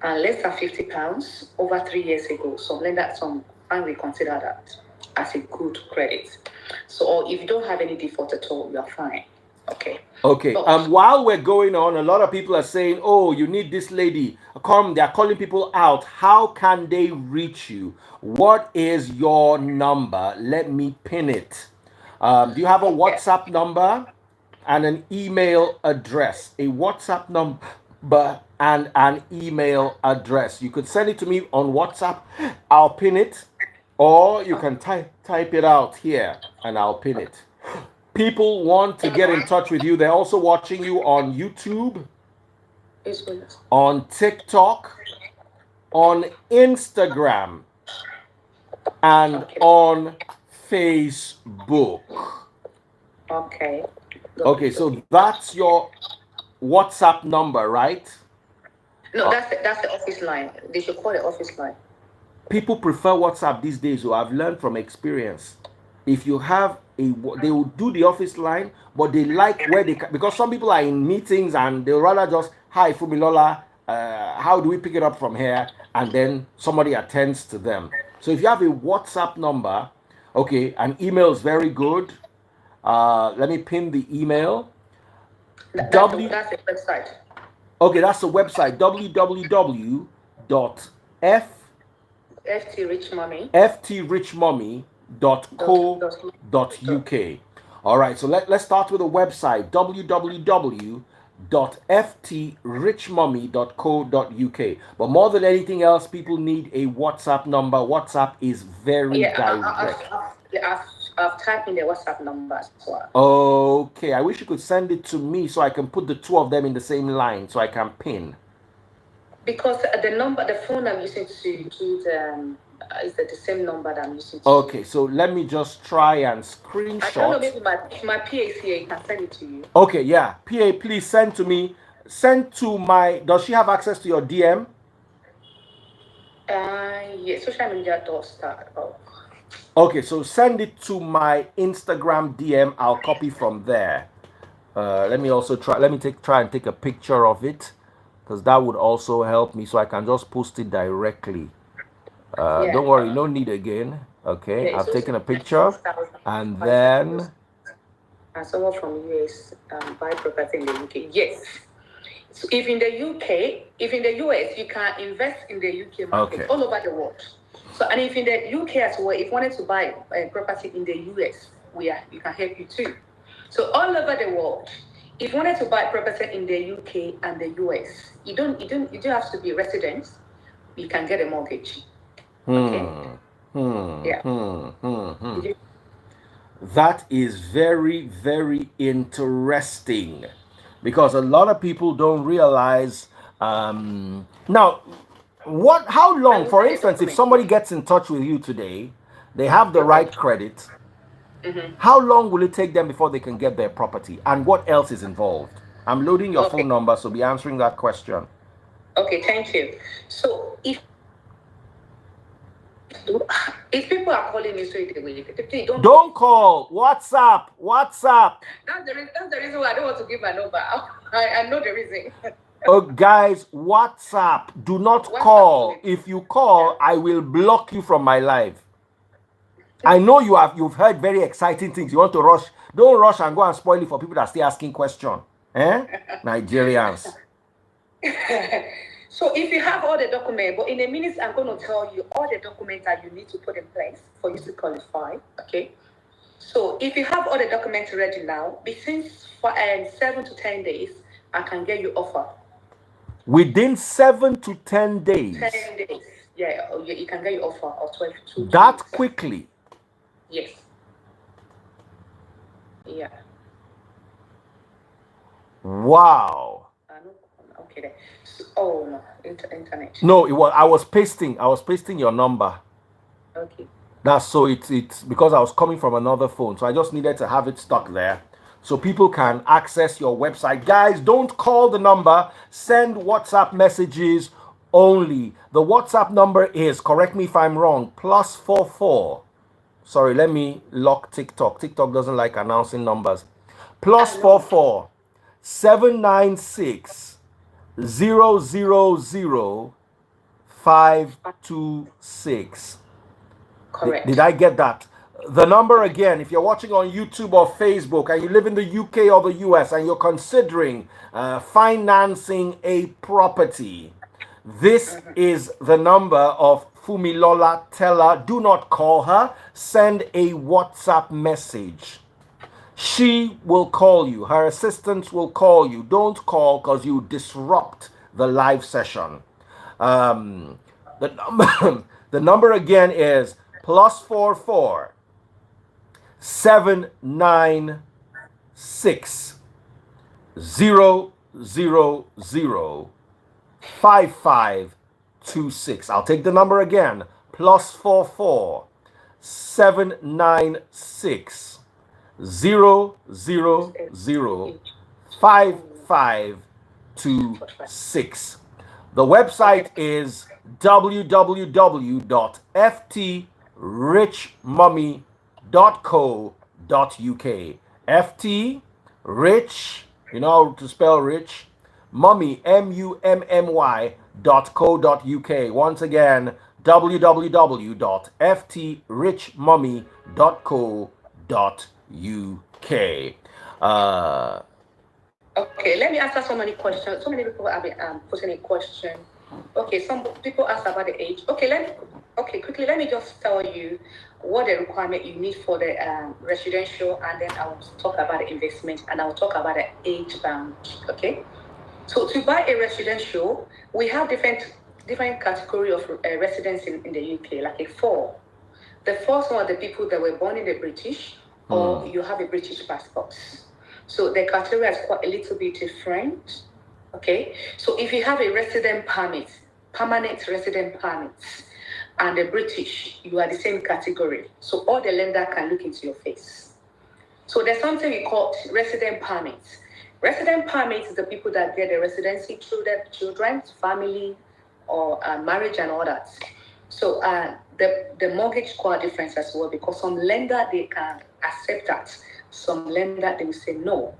less than £50 over 3 years ago, and we consider that as a good credit. So, or if you don't have any default at all, you are fine. Okay. Okay. While we're going on, a lot of people are saying, "Oh, you need this lady. Come." They are calling people out. How can they reach you? What is your number? Let me pin it. Do you have a WhatsApp number and an email address? A WhatsApp number and an email address. You could send it to me on WhatsApp. I'll pin it. Or you can type it out here and I'll pin it. People want to get in touch with you. They're also watching you on YouTube, on TikTok, on Instagram, and on Facebook. Okay. Okay, so that's your WhatsApp number, right? No, that's the office line. They should call the office line. People prefer WhatsApp these days, so I've learned from experience. If you have they will do the office line, but they like where because some people are in meetings and they'll rather just, "Hi, Fumilola, how do we pick it up from here?" And then somebody attends to them. So if you have a WhatsApp number, okay, an email is very good. Let me pin the email. That's the website. Okay, that's the website, www.ftrichmummy.co.uk. All right, so let's start with the website, www.ftrichmummy.co.uk. But more than anything else, people need a WhatsApp number. WhatsApp is very direct. I've typed in the WhatsApp number as well. Okay, I wish you could send it to me so I can put the two of them in the same line so I can pin. Because the phone I'm using to do is the same number that I'm using to. Okay, so let me just try and screenshot. I don't know, maybe my PA here, I can send it to you. Okay, yeah. PA, please send to me. Send to my, does she have access to your DM? Yeah, social media does start. Okay, so send it to my Instagram DM. I'll copy from there. Let me also try and take a picture of it. because that would also help me, so I can just post it directly. Yeah. Don't worry, no need again. Okay, Yeah, it's I've also taken a picture, 96,000 and by then and someone from US buy property in the UK. Yes. So if in the UK, if in the US, you can invest in the UK market okay. all over the world. So and if in the UK as well, if you wanted to buy a property in the US, we can help you too. So all over the world, if you wanted to buy property in the UK and the US, you don't have to be a resident. You can get a mortgage. Okay. Yeah. That is very, very interesting, because a lot of people don't realize. Now, how long, for instance, if somebody gets in touch with you today, they have the right credit, how long will it take them before they can get their property? And what else is involved? I'm loading your phone number, so be answering that question. Okay, thank you. So if people are calling me straight away, don't call. WhatsApp. That's the reason why I don't want to give my number. I know the reason. Guys, WhatsApp. Do not call. If you call, I will block you from my life. I know you've heard very exciting things. You want to rush. Don't rush and go and spoil it for people that still asking questions. Nigerians. So if you have all the documents, but in a minute I'm going to tell you all the documents that you need to put in place for you to qualify. Okay. So if you have all the documents ready now, between 7 to 10 days, I can get you offer. Within 7 to 10 days. 10 days. Yeah, you can get your offer of 12 that quickly. Yes. Yeah. Wow. Okay. Then. Oh no, internet. No, I was pasting your number. Okay. That's so it's because I was coming from another phone, so I just needed to have it stuck there so people can access your website. Guys, don't call the number, send WhatsApp messages only. The WhatsApp number is, correct me if I'm wrong, +44. Sorry, let me lock TikTok. TikTok doesn't like announcing numbers. +44 796 000 526. Correct. Did I get that? The number again, if you're watching on YouTube or Facebook and you live in the UK or the US and you're considering financing a property, this is the number of Fumilola Teller. Do not call her. Send a WhatsApp message. She will call you. Her assistants will call you. Don't call because you disrupt the live session. The number again is +44 796 000 5526. I'll take the number again. +44 796 000 5526. The website is www.ftrichmummy.co.uk. FT Rich, you know how to spell rich, mummy, MUMMY.co.uk. Once again, www.ftrichmummy.co.uk. Okay, let me answer so many questions. So many people have been putting a question. Okay, some people ask about the age. Okay, quickly, let me just tell you what the requirement you need for the residential, and then I will talk about the investment, and I will talk about the age bound. Okay, so to buy a residential, we have different category of residents in the UK, like a 4. The first one are the people that were born in the British, or you have a British passport. So the criteria is quite a little bit different. Okay, so if you have a resident permit, permanent resident permits, and the British, you are the same category. So all the lender can look into your face. So there's something we call resident permits. Resident permits is the people that get the residency through their children, family, or marriage and all that. So the mortgage quite difference as well, because some lender, they can accept that. Some lender, they will say no.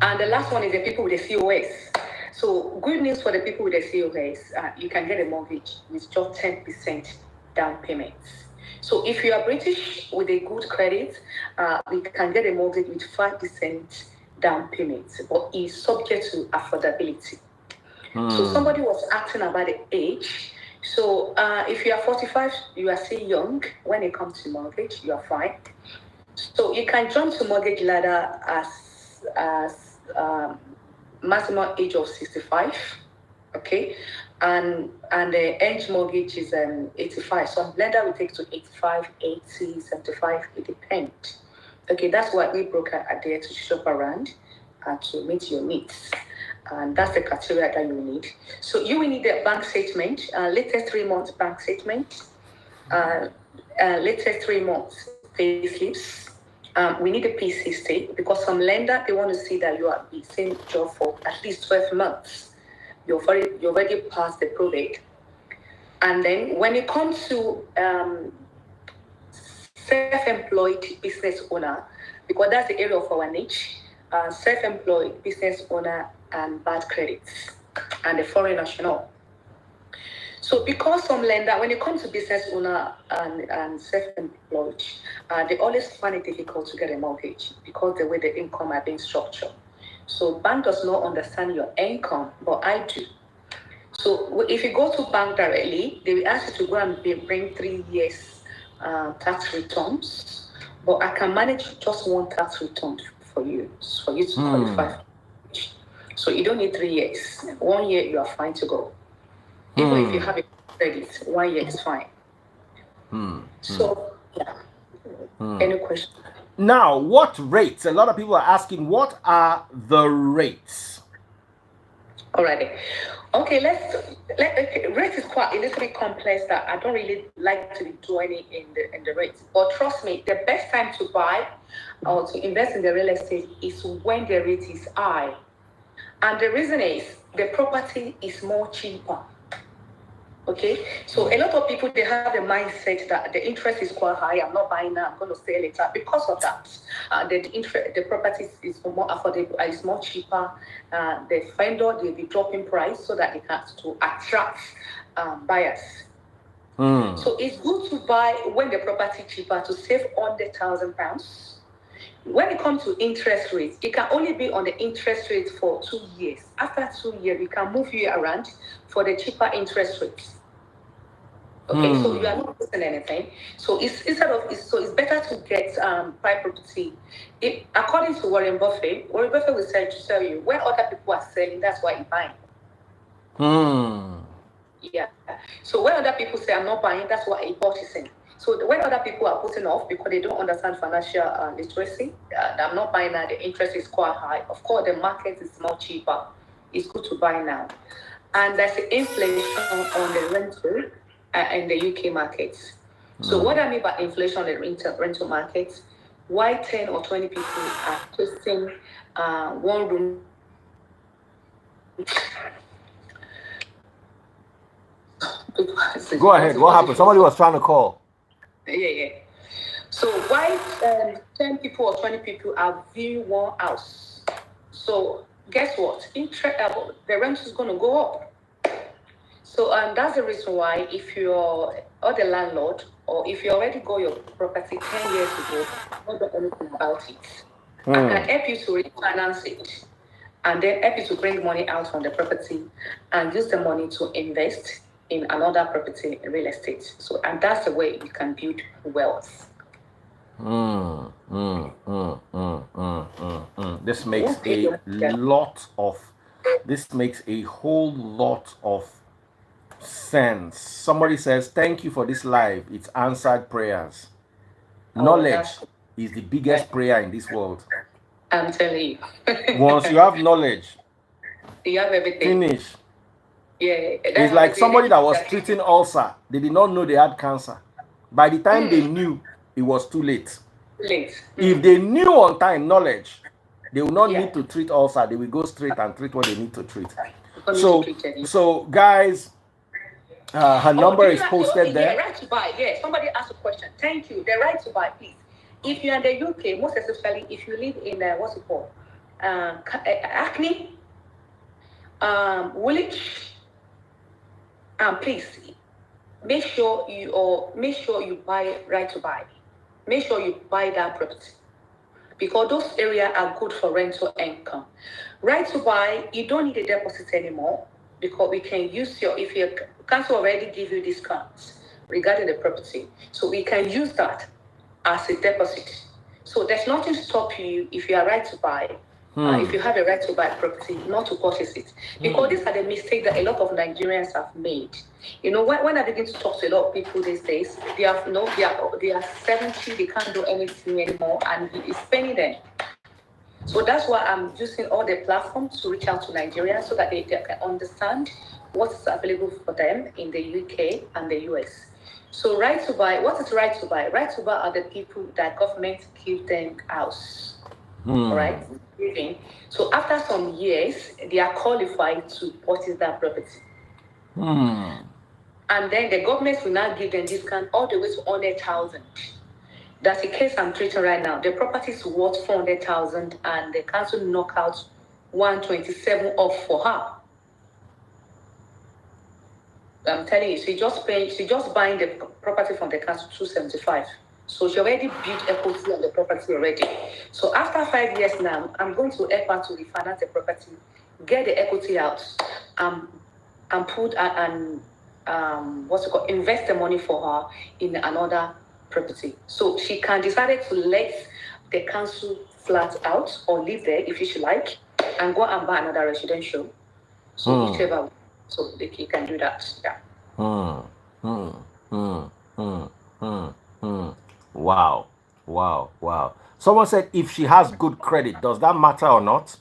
And the last one is the people with the COS. So good news for the people with the COS, you can get a mortgage with just 10% down payments. So if you are British with a good credit, we can get a mortgage with 5% down payments, but it's subject to affordability. So somebody was asking about the age. So if you are 45, you are still young. When it comes to mortgage, you are fine. So you can jump to mortgage ladder as maximum age of 65, okay, and the end mortgage is 85. Some lender will take to 85, 80, 75. It depends. Okay, that's why we broker are there to shop around and to meet your needs. And that's the criteria that you need. So you will need a bank statement, latest 3 months bank statement, latest 3 months pay slips. We need a P60 because some lender, they want to see that you are in the same job for at least 12 months. You're already past the probate. And then when it comes to self-employed business owner, because that's the area of our niche, self-employed business owner and bad credits and the foreign national. So because some lender, when it comes to business owner and self-employed, they always find it difficult to get a mortgage because the way the income are being structured. So bank does not understand your income, but I do. So if you go to bank directly, they will ask you to go and bring 3 years tax returns, but I can manage just one tax return for you to qualify. So you don't need 3 years. 1 year, you are fine to go. Even if you have a credit, 1 year is fine. So, yeah. Any question? Now, what rates? A lot of people are asking, what are the rates? Alrighty. Okay, rates is quite a little bit complex that I don't really like to do any in the rates. But trust me, the best time to buy or to invest in the real estate is when the rate is high. And the reason is the property is more cheaper. Okay, so a lot of people, they have the mindset that the interest is quite high. I'm not buying now, I'm going to sell later. Because of that, the property is more affordable, it's more cheaper. The vendor, they'll be dropping price so that it has to attract buyers. So it's good to buy when the property is cheaper to save £100,000. When it comes to interest rates, it can only be on the interest rate for 2 years. After 2 years, we can move you around for the cheaper interest rates. Okay, so you are not losing anything. So it's better to get private property. According to Warren Buffett will tell you where other people are selling, that's why you're buying. Yeah. So when other people say I'm not buying, that's why I'm purchasing. So when other people are putting off because they don't understand financial literacy, I'm not buying now, the interest is quite high. Of course, the market is more cheaper. It's good to buy now. And there's inflation on the rental in the UK markets. So what I mean by inflation on the rental markets, why 10 or 20 people are purchasing one room? Go ahead. What happened? Somebody was trying to call. Yeah. So why 10 people or 20 people are viewing one house? So guess what? The rent is going to go up. So that's the reason why if you're the landlord or if you already got your property 10 years ago, don't do anything about it. I can help you to refinance it and then help you to bring money out from the property and use the money to invest in another property in real estate. So, and that's the way you can build wealth. This makes a whole lot of sense. Somebody says, thank you for this live. It's answered prayers. Knowledge is the biggest prayer in this world. I'm telling you. Once you have knowledge, you have everything. Finish. Yeah. It's like somebody that was treating ulcer. They did not know they had cancer. By the time they knew, it was too late. If they knew on time knowledge, they will not need to treat ulcer. They will go straight and treat what they need to treat. So guys, her number is posted there. Right to buy. Yeah, somebody asked a question. Thank you. The right to buy, please. If you're in the UK, most especially if you live in what's it called, Acne, Woolwich, please make sure you buy right to buy. Make sure you buy that property because those areas are good for rental income. Right to buy, you don't need a deposit anymore because we can use if your council already give you discounts regarding the property, so we can use that as a deposit. So there's nothing to stop you if you are right to buy. If you have a right to buy property, not to purchase it. Because these are the mistakes that a lot of Nigerians have made. You know, when I begin to talk to a lot of people these days, they are 70, they can't do anything anymore, and it's paining them. So that's why I'm using all the platforms to reach out to Nigerians so that they can understand what's available for them in the UK and the US. So right to buy, what is right to buy? Right to buy are the people that government give them house. Right? So after some years, they are qualified to purchase that property. And then the government will now give them discount all the way to 100,000. That's the case I'm treating right now. The property is worth 400,000 and the council knock out 127 off for her. I'm telling you, she just buying the property from the council 275. So she already built equity on the property already. So after 5 years now, I'm going to help her to refinance the property, get the equity out, and put invest the money for her in another property. So she can decide to let the council flat out or live there if she like, and go and buy another residential. So whichever, so they can do that. Yeah. Wow. Someone said if she has good credit, does that matter or not?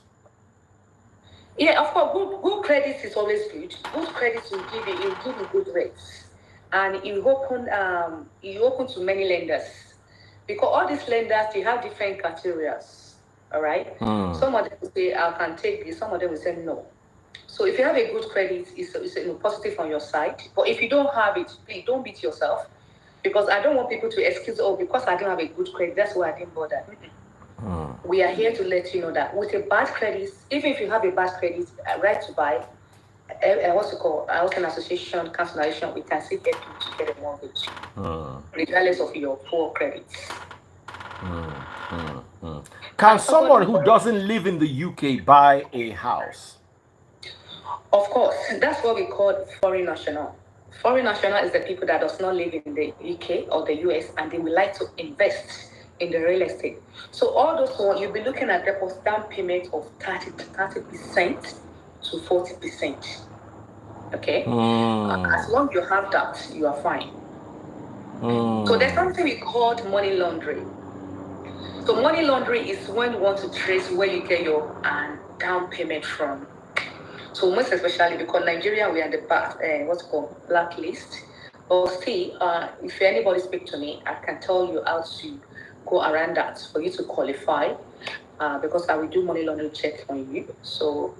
Yeah, of course, good credit is always good. Good credit will give you good rates. And you open to many lenders. Because all these lenders, they have different criteria. All right? Some of them will say, I can take this. Some of them will say no. So if you have a good credit, it's positive on your side. But if you don't have it, please don't beat yourself. Because I don't want people to excuse, because I don't have a good credit, that's why I didn't bother. We are here to let you know that with a bad credit, even if you have a bad credit, right to buy, housing association, cancellation, we can still get you to get a mortgage, regardless of your poor credit. Can someone who doesn't live in the UK buy a house? Of course, that's what we call foreign national. Foreign national is the people that does not live in the UK or the US and they would like to invest in the real estate. So all those ones, you'll be looking at deposit down payment of 30% to 40%. Okay? As long as you have that, you are fine. So there's something we call money laundering. So money laundering is when you want to trace where you get your down payment from. So most especially because Nigeria, we are the blacklist. But still, if anybody speak to me, I can tell you how to go around that for you to qualify. Because I will do money laundering check on you. So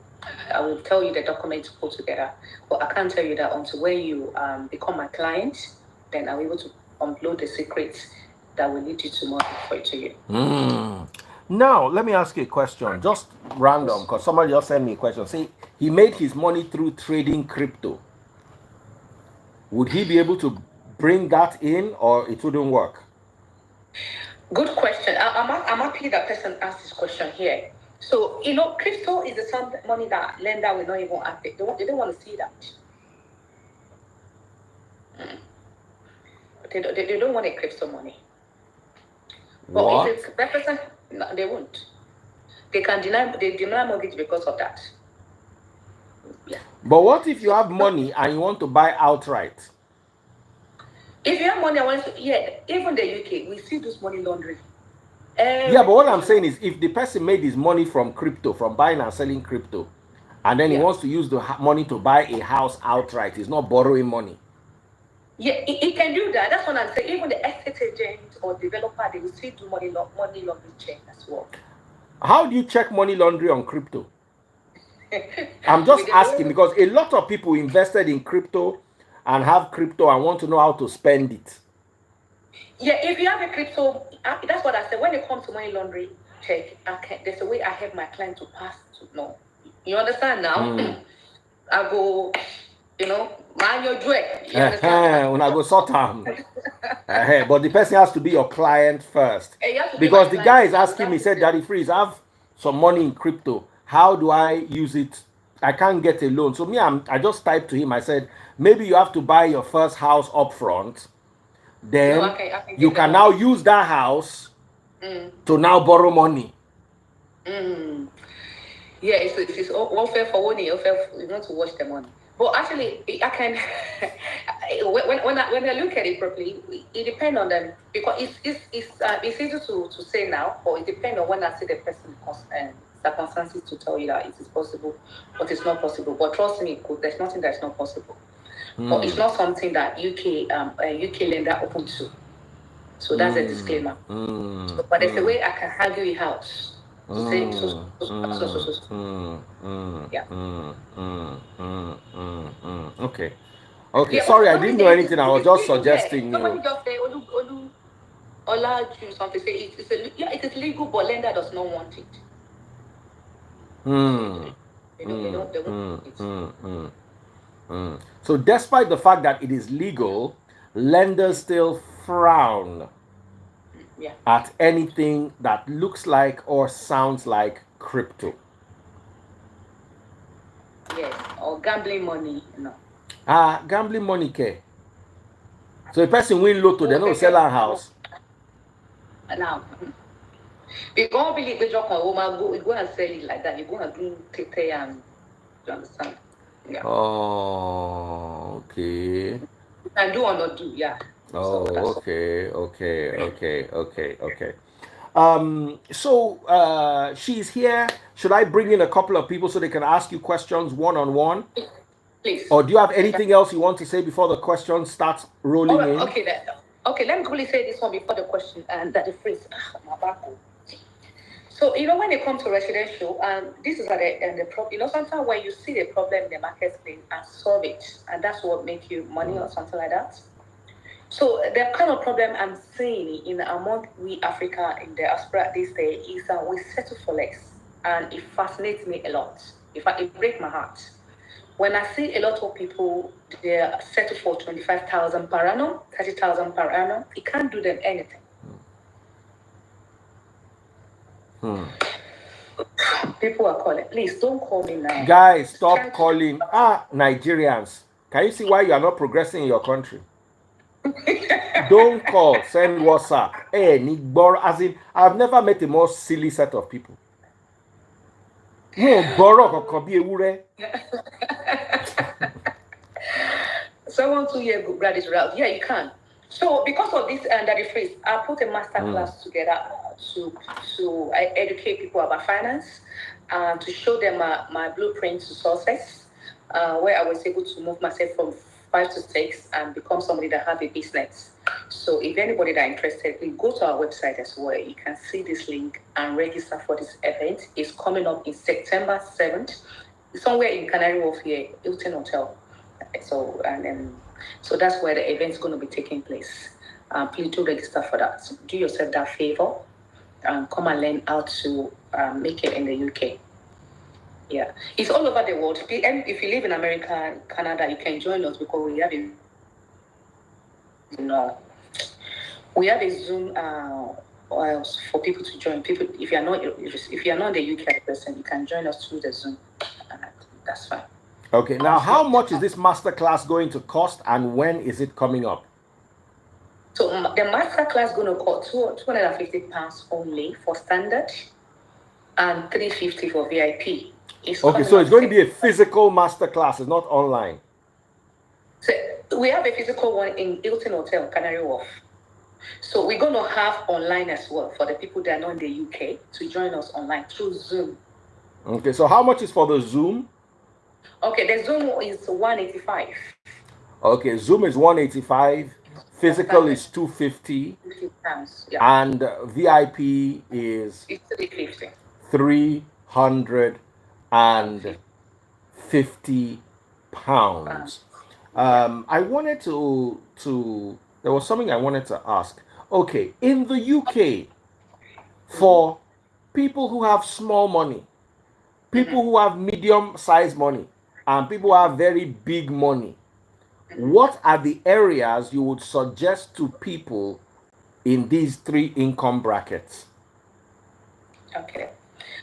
I will tell you the document to put together. But I can't tell you that until when you become my client, then I'll be able to upload the secrets that will lead you to more for to you. Now, let me ask you a question, just random, because somebody just sent me a question. Say he made his money through trading crypto. Would he be able to bring that in, or it wouldn't work? Good question. I'm happy that person asked this question here. So, crypto is the money that lender will not even have it. They don't want to see that. They don't want a crypto money. But what? if it represents, no, they won't. They deny mortgage because of that. Yeah. But what if you have money and you want to buy outright? If you have money, even the UK, we see this money laundering. Yeah, but what I'm saying is, if the person made his money from crypto, from buying and selling crypto, and then he wants to use the money to buy a house outright, he's not borrowing money. Yeah, he can do that. That's what I'm saying. Even the estate agent or developer, they will still do money laundering check as well. How do you check money laundering on crypto? I'm just asking because a lot of people invested in crypto and have crypto and want to know how to spend it. Yeah, if you have a crypto, that's what I said. When it comes to money laundering check, there's a way I have my client to pass to know. You understand now? I go, mind your joy. You understand? When I go sort am. But the person has to be your client first. You have to be my Because the guy is client. asking me, said, Daddy Freeze, I have some money in crypto. How do I use it? I can't get a loan. So I just typed to him, I said, maybe you have to buy your first house up front. Then I can you get can the now money. use that house to now borrow money. Yeah, it's all fair for one year, you want to watch the money. But actually, I can when I look at it properly, it depends on them because it's easy to say now, but it depends on when I see the person circumstances to tell you that it is possible, but it's not possible. But trust me, there's nothing that's not possible. But it's not something that UK lender open to. So that's a disclaimer. But there's a way I can argue it out. To say yeah. Okay. Yeah, Sorry, I didn't know anything. I was just suggesting. Somebody just say Olu Olaju something. Say it is legal, but lender does not want it. They won't it. So, despite the fact that it is legal, lenders still frown at anything that looks like or sounds like crypto. Yes, or gambling money, Gambling money care. So a person win lotto, they don't sell a house. Now, we don't believe the job go and sell it like that. You go and do pay and you understand? Yeah. Oh, okay. You can do or not do, yeah. Oh, so okay. So she's here. Should I bring in a couple of people so they can ask you questions one-on-one? Please. Or do you have anything else you want to say before the question starts rolling in? Okay, let me quickly say this one before the question and that the phrase. So, when it comes to residential, this is the problem. Sometimes when you see the problem in the marketplace and solve it, and that's what makes you money or something like that. So, the kind of problem I'm seeing among we Africa in the diaspora these days is that we settle for less, and it fascinates me a lot. It breaks my heart. When I see a lot of people, they settle for 25,000 per annum, 30,000 per annum, it can't do them anything. People are calling. Please don't call me now. Guys, stop calling. Nigerians. Can you see why you are not progressing in your country? Don't call. Send WhatsApp. As in, I've never met a more silly set of people. Someone 2 years ago, grad is route. Yeah, you can. So because of this and that phrase, I put a master class together to educate people about finance, to show them my blueprint to success, where I was able to move myself from 5 to 6 and become somebody that have a business. So if anybody that interested, please go to our website as well. You can see this link and register for this event. It's coming up in September 7th, somewhere in Canary Wharf here, Hilton Hotel. So that's where the event's going to be taking place. Please do register for that. Do yourself that favor and come and learn how to make it in the UK. Yeah, it's all over the world. And if you live in America and Canada, you can join us because we have a Zoom for people to join. If you're not the UK person, you can join us through the Zoom. That's fine. Okay, now how much is this masterclass going to cost and when is it coming up? So the masterclass is going to cost £250 only for standard and £350 for VIP. Okay, so it's going to be a physical masterclass, it's not online. So we have a physical one in Hilton Hotel, Canary Wharf. So we're going to have online as well for the people that are not in the UK to join us online through Zoom. Okay, so how much is for the Zoom? Okay, the Zoom is 185. Okay, Zoom is 185, physical is 250, and VIP is 350 pounds. I wanted to there was something I wanted to ask. Okay, in the UK, for people who have small money, people who have medium-sized money, and people have very big money, what are the areas you would suggest to people in these 3 income brackets? Okay.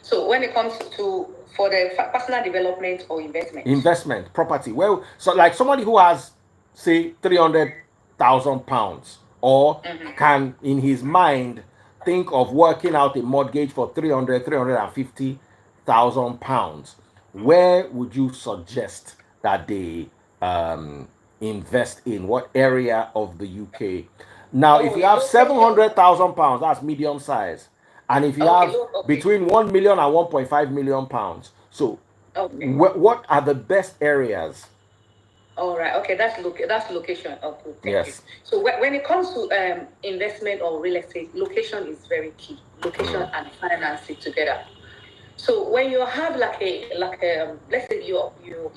So when it comes to for the personal development or investment? Investment, property. Well, so like somebody who has, say, 300,000 pounds, or can in his mind think of working out a mortgage for 350,000 pounds, where would you suggest that they invest in? What area of the UK? Now, if you have 700,000 pounds, that's medium size. And if you have between 1 million and 1.5 million pounds, so what are the best areas? All right. Okay, that's location. Okay, thank Yes. you. So when it comes to investment or real estate, location is very key. Location and financing together. So when you have like a let's say you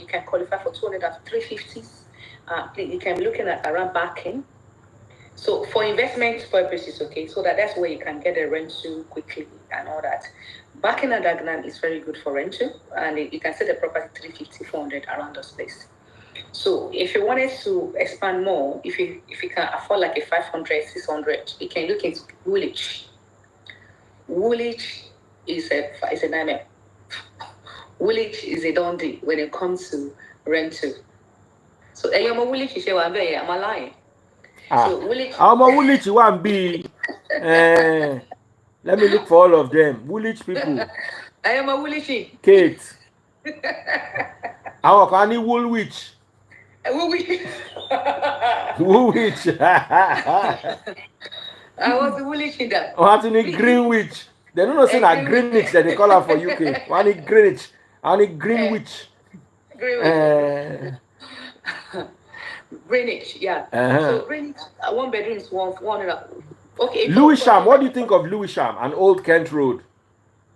can qualify for 200 and 350s, you can be looking at around backing. So for investment purposes, okay, so that's where you can get a rental quickly and all that. Backing and Dagenham is very good for rental, and you can set the property 350, 400 around those places. So if you wanted to expand more, if you can afford like a 500, 600, you can look into Woolwich. Woolwich is a nightmare. Woolwich is a dundee when it comes to rental. So Woolwich is am I lying? So Woolwich. I'm a Woolwich one be. Let me look for all of them. Woolwich people. I am a Woolwich. Kate. How can you Woolwich? Woolwich. Woolwich. I was a Woolwich in that. What in Greenwich? They don't know say that Greenwich that they call her for UK. One in Greenwich. One in Greenwich. Greenwich, yeah. So Greenwich, 1 bedroom is 100. Okay. Lewisham. What do you think of Lewisham and Old Kent Road?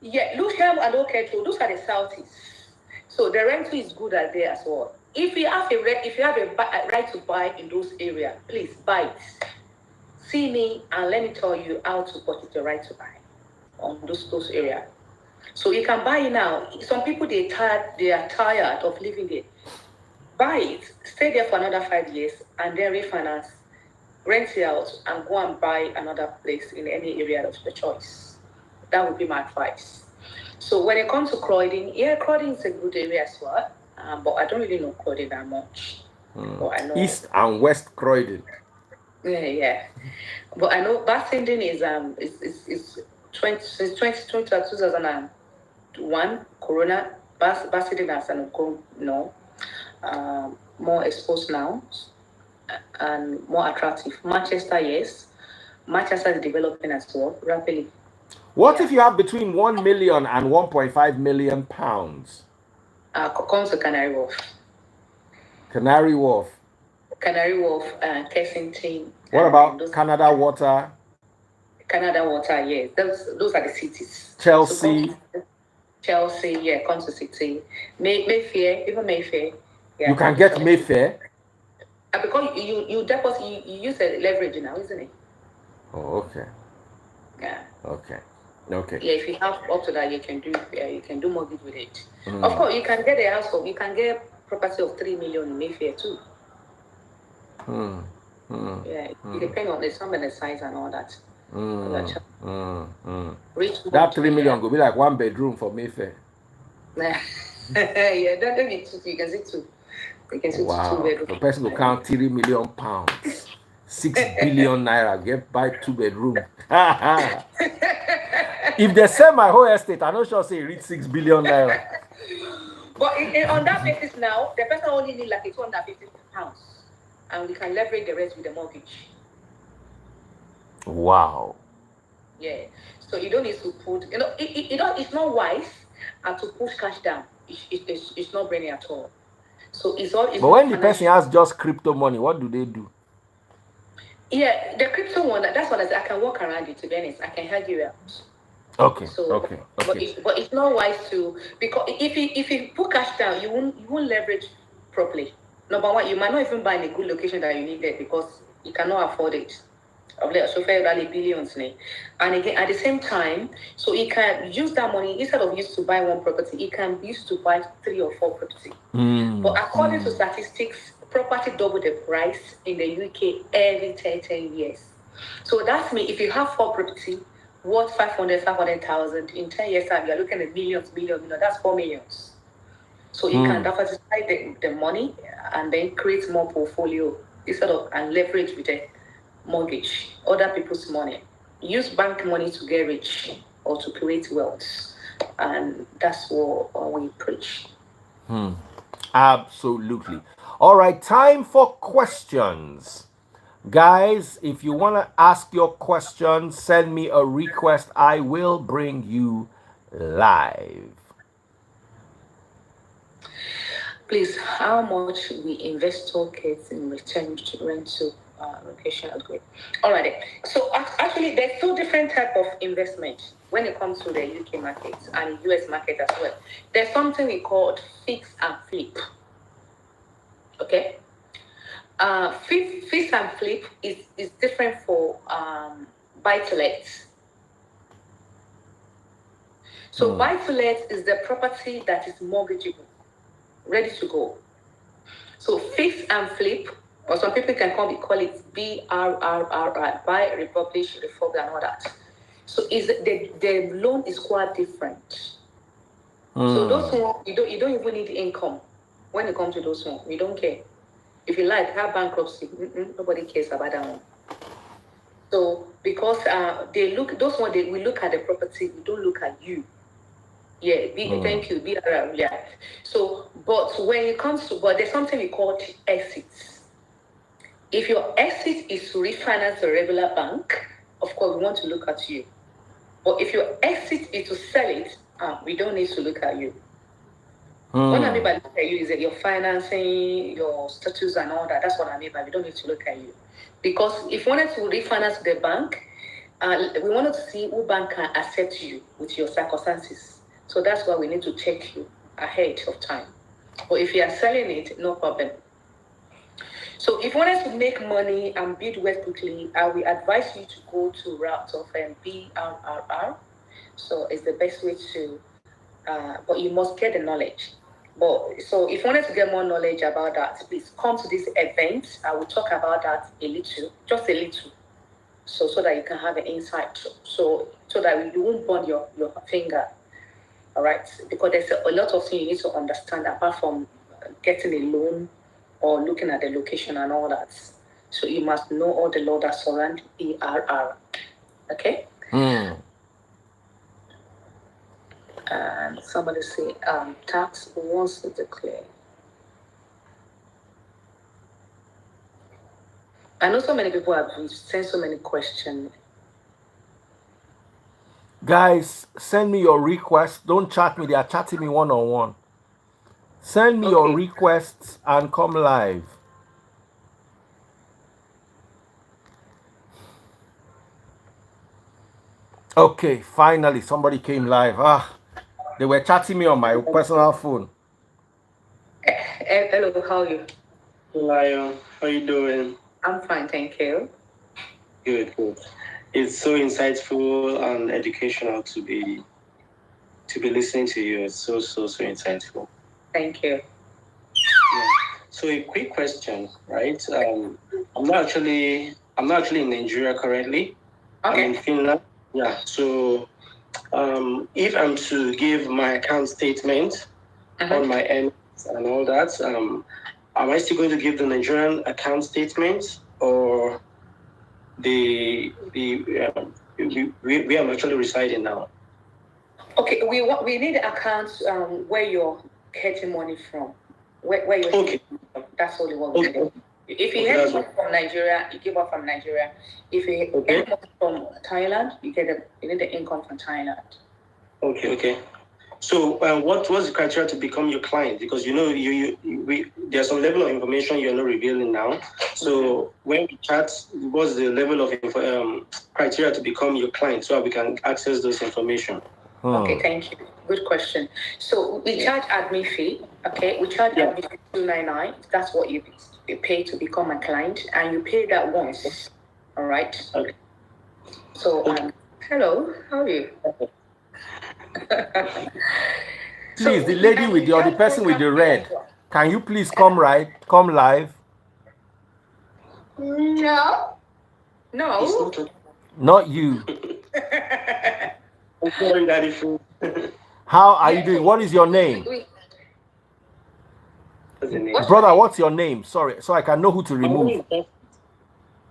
Yeah, Lewisham and Old Kent Road. Those are the southeast. So the rental is good at there as well. If you have a right to buy in those areas, please buy it. See me and let me tell you how to purchase the right to buy on those areas. So you can buy it now. Some people they are tired of living there. Buy it, stay there for another 5 years, and then refinance, rent it out, and go and buy another place in any area of the choice. That would be my advice. So when it comes to Croydon, yeah, Croydon is a good area as well, but I don't really know Croydon that much. But I know East and West Croydon. Yeah. But I know Basildon is 2001 Corona. Basildon has more exposed now and more attractive. Manchester, yes. Manchester is developing as well rapidly. What if you have between 1 million and 1.5 million pounds? Comes to Canary Wharf. Canary Wharf, Kensington. What about Canada Water? Canada Water, yes. Those are the cities. Chelsea. So Chelsea, yeah, comes to city. Mayfair, even Mayfair. Yeah, you can get Mayfair. Because you deposit, you use a leverage now, isn't it? Oh, okay. Yeah. Okay. Yeah, if you have up to that, you can do mortgage with it. Of course, you can get a house you can get property of 3 million in Mayfair too. Yeah, it depends on the sum and the size and all that. That 3 million will be like 1 bedroom for Mayfair. Yeah, that don't need 2. You can see 2. You can see 2 bedrooms. The person will count 3 million pounds. 6 billion naira, buy 2 bedroom. If they sell my whole estate, I'm not sure say it reach 6 billion naira. But on that basis now, the person only need like 250 pounds, and we can leverage the rest with the mortgage. Wow. Yeah. So you don't need to put, it's not wise to push cash down. It's not brainy at all. So it's all. But when the person has just crypto money, what do they do? Yeah, the crypto one, that's what I said. I can walk around it, to be honest. I can help you out. Okay. But it's not wise to, because if you put cash down, you won't leverage properly. Number one, you might not even buy in a good location that you need there because you cannot afford it. So fair value billions. And again, at the same time, so you can use that money instead of used to buy one property, you can use to buy 3 or 4 property. But according to statistics, property double the price in the UK every 10 years. So that's means if you have 4 property worth 500,000 in 10 years time, you're looking at millions, that's 4 millions. So you can diversify the money and then create more portfolio instead of and leverage with the mortgage, other people's money. Use bank money to get rich or to create wealth. And that's what we preach. Absolutely. All right, time for questions. Guys, if you want to ask your questions, send me a request. I will bring you live. Please, how much we investor gets in return to rental location upgrade? All right. So actually, there's 2 different type of investment when it comes to the UK market and US market as well. There's something we call fix and flip. Okay. Fix and flip is different for buy to let. So buy to let is the property that is mortgageable, ready to go. So fix and flip, or some people can call it BRRRR, buy, republish, refurb, and all that. So is the loan is quite different. So those ones you don't even need income when it comes to those ones. We don't care. If you like have bankruptcy, nobody cares about that one. So because we look at the property, we don't look at you. Yeah, thank you, BRR. Yeah. So, but when it comes to, there's something we call exits. If your exit is to refinance a regular bank, of course we want to look at you. But if your exit is to sell it, we don't need to look at you. What I mean by look at you is that your financing, your status and all that. That's what I mean by we don't need to look at you. Because if we wanted to refinance the bank, we wanted to see who bank can accept you with your circumstances. So that's why we need to check you ahead of time. But if you are selling it, no problem. So if you wanted to make money and build wealth quickly, I will advise you to go to route of BRRR. So it's the best way to, but you must get the knowledge. But so if you wanted to get more knowledge about that, please come to this event. I will talk about that a little, just a little. So that you can have an insight. So that you won't burn your finger. All right, because there's a lot of things you need to understand apart from getting a loan or looking at the location and all that. So you must know all the law that surround BRR. Okay? And somebody say tax once declared. I know so many people have sent so many questions. Guys, send me your requests. Don't chat me. They are chatting me one-on-one. Send me your requests and come live. Okay, finally, somebody came live. They were chatting me on my personal phone. Hello, how are you? Hello, how are you doing? I'm fine, thank you. Good. It's so insightful and educational to be listening to you. It's so insightful. Thank you. Yeah. So a quick question, right? I'm not actually in Nigeria currently. Okay. I'm in Finland. Yeah. So if I'm to give my account statement on my end and all that, am I still going to give the Nigerian account statement or where I'm actually residing now? Okay, we need accounts where you're getting money from. Where you're getting from. That's all we want to do. If you get money from Nigeria, you give up from Nigeria. If you get money from Thailand, you need the income from Thailand. Okay. So what's the criteria to become your client? Because there's some level of information you're not revealing now. So when we chat, what's the level of criteria to become your client so we can access those information? Okay, thank you. Good question. So we charge admin fee. Okay, we charge admin fee $299. That's what you pay to become a client, and you pay that once. All right. Okay. So hello, how are you? Please, the lady with the person with the red. Can you please come live? No. No. It's not okay. Not you. I'm sorry, Daddy Free. How are you doing? What is your name? What's the name? Brother, what's your name? Sorry, so I can know who to remove.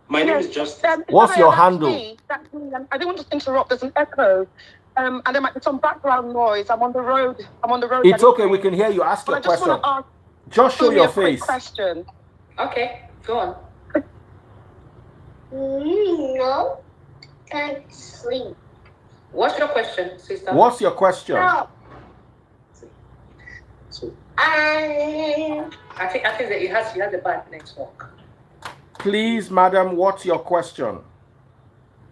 My name is Justin. What's your that's handle? me. That's me. I didn't want to interrupt. There's an echo. And there might be some background noise. I'm on the road. It's okay. We can hear you. Ask your I just question. want to ask Just show your a quick face. question. Okay, go on. No, can't sleep. What's your question, sister? What's your question? No. So, I think that he has a bad network. Please, madam, what's your question?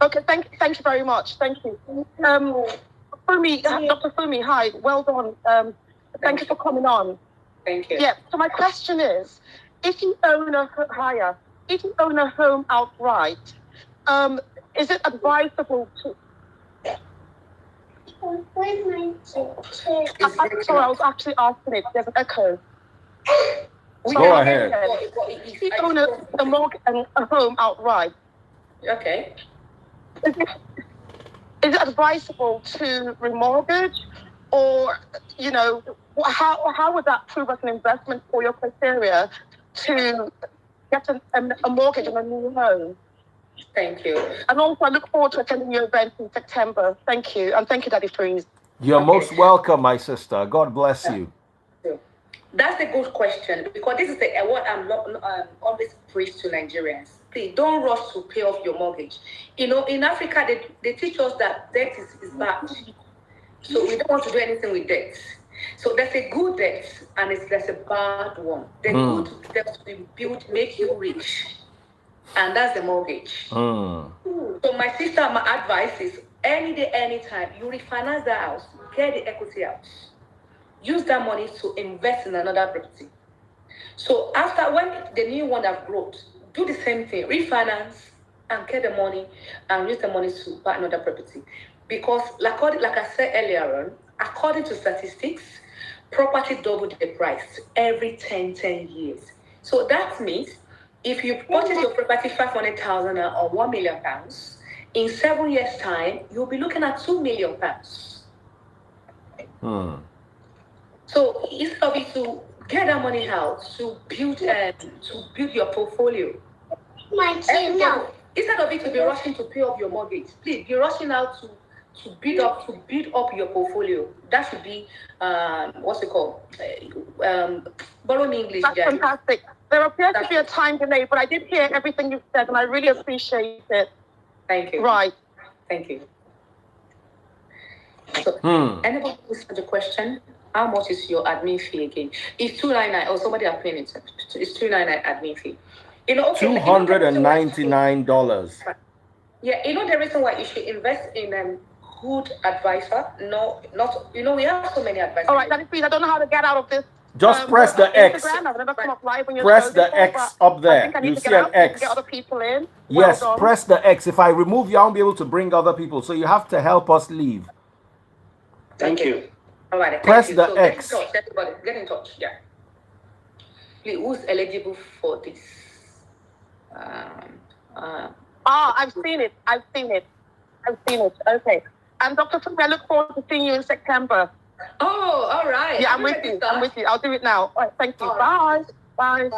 Okay, thank you very much. Thank you. Fumi, Dr. Fumi, hi. Well done. Thank you for coming on. Thank you. Yeah. So my question is, if you own a home outright, is it advisable to? Where's my ticket? Sorry, I was actually asking it. There's an echo. Go ahead. If you own a home outright, Okay. is it advisable to remortgage, or how would that prove as an investment for your criteria to get a mortgage on a new home? Thank you. And also, I look forward to attending your event in September. Thank you, and thank you, Daddy Freeze. You're most welcome, my sister. God bless you. That's a good question, because this is what I'm always preach to Nigerians. Please don't rush to pay off your mortgage. In Africa, they teach us that debt is bad. So we don't want to do anything with debt. So there's a good debt and there's a bad one. The good debt will build, make you rich. And that's the mortgage. So my sister, my advice is any day, anytime, you refinance that house, get the equity out. Use that money to invest in another property. So after, when the new one have grown, do the same thing, refinance and get the money and use the money to buy another property. Because like I said earlier on, according to statistics, property doubled the price every 10 years. So that means if you purchase your property 500,000 or 1 million pounds, in 7 years' time, you'll be looking at 2 million pounds. So instead of it to get that money out to build your portfolio, instead of it to be rushing to pay off your mortgage, please be rushing out to build up your portfolio. That should be what's it called? Borrow me English. That's fantastic. There appears to be a time delay, but I did hear everything you said, and I really appreciate it. Thank you. Right. Thank you. So, anybody who's got a question? How much is your admin fee again? It's $299. Oh, somebody are paying it. It's $299 admin fee. $299. Yeah, the reason why you should invest in a good advisor. No, not we have so many advisors. All right, Daddy Freeze, I don't know how to get out of this. Just press the X. I've never come up live on your Press show the before, X up there. I think I need You to see get an out X. to get other people in. Yes, Well done. press the X. If I remove you, I won't be able to bring other people. So you have to help us leave. thank you. All right. Press thank you. the So X. Get in touch, everybody. Get in touch. Yeah. Please, who's eligible for this? I've seen it. Okay. And Dr. Fumi, I look forward to seeing you in September. Oh, all right. Yeah, I'm with you. I'll do it now. All right, thank you. All Bye. right.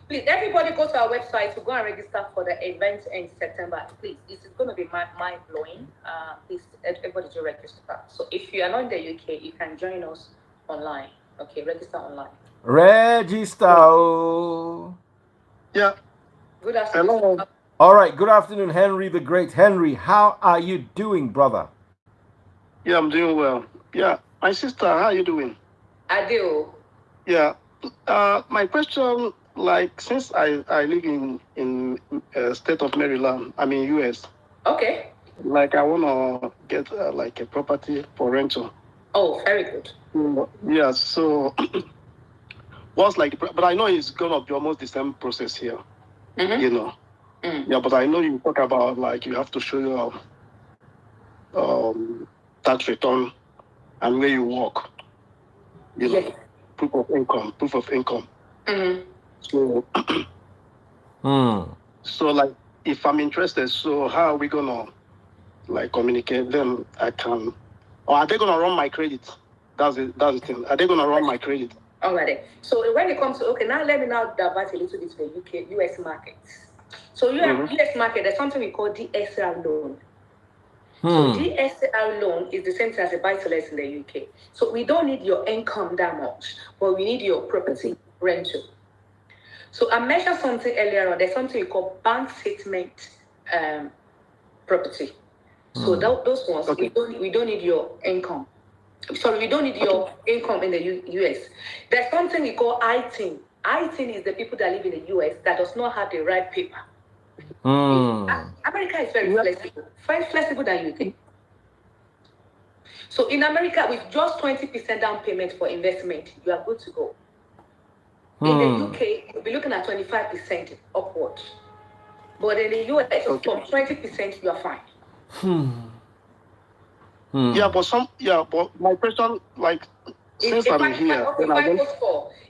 Please, everybody go to our website to go and register for the event in September. Please, this is going to be mind-blowing. Please, everybody do register. So if you are not in the UK, you can join us online. Okay, register online. Register. Yeah. Good afternoon. Hello. All right. Good afternoon, Henry the Great. Henry, how are you doing, brother? Yeah, I'm doing well. Yeah. My sister, how are you doing? I do. Yeah. My question, like, since I live in state of Maryland, I'm in US. Okay. Like, I want to get like a property for rental. Oh, very good. Yeah. So, what's like, but I know it's gonna be almost the same process here. Mm-hmm. Yeah, but I know you talk about like you have to show your tax return and where you work. Yes. proof of income. So, so like, if I'm interested, so how are we gonna like communicate? Then I can, or are they gonna run my credit? That's the thing. Are they gonna run my credit? All right. So when it comes to, okay, now let me now divert a little bit to the US markets. So US market, there's something we call DSR loan. So DSR loan is the same thing as a buy-to-let in the UK. So we don't need your income that much, but we need your property rental. So I mentioned something earlier on. There's something we call bank statement property. So those ones, we don't need your income. Sorry, we don't need your income in the US. There's something we call ITIN. ITIN is the people that live in the US that does not have the right paper. America is very flexible than you think. So in America, with just 20% down payment for investment, you are good to go. In the UK, you'll be looking at 25% upward. But in the US, from 20%, you are fine. Yeah, but my question, like, since I'm here,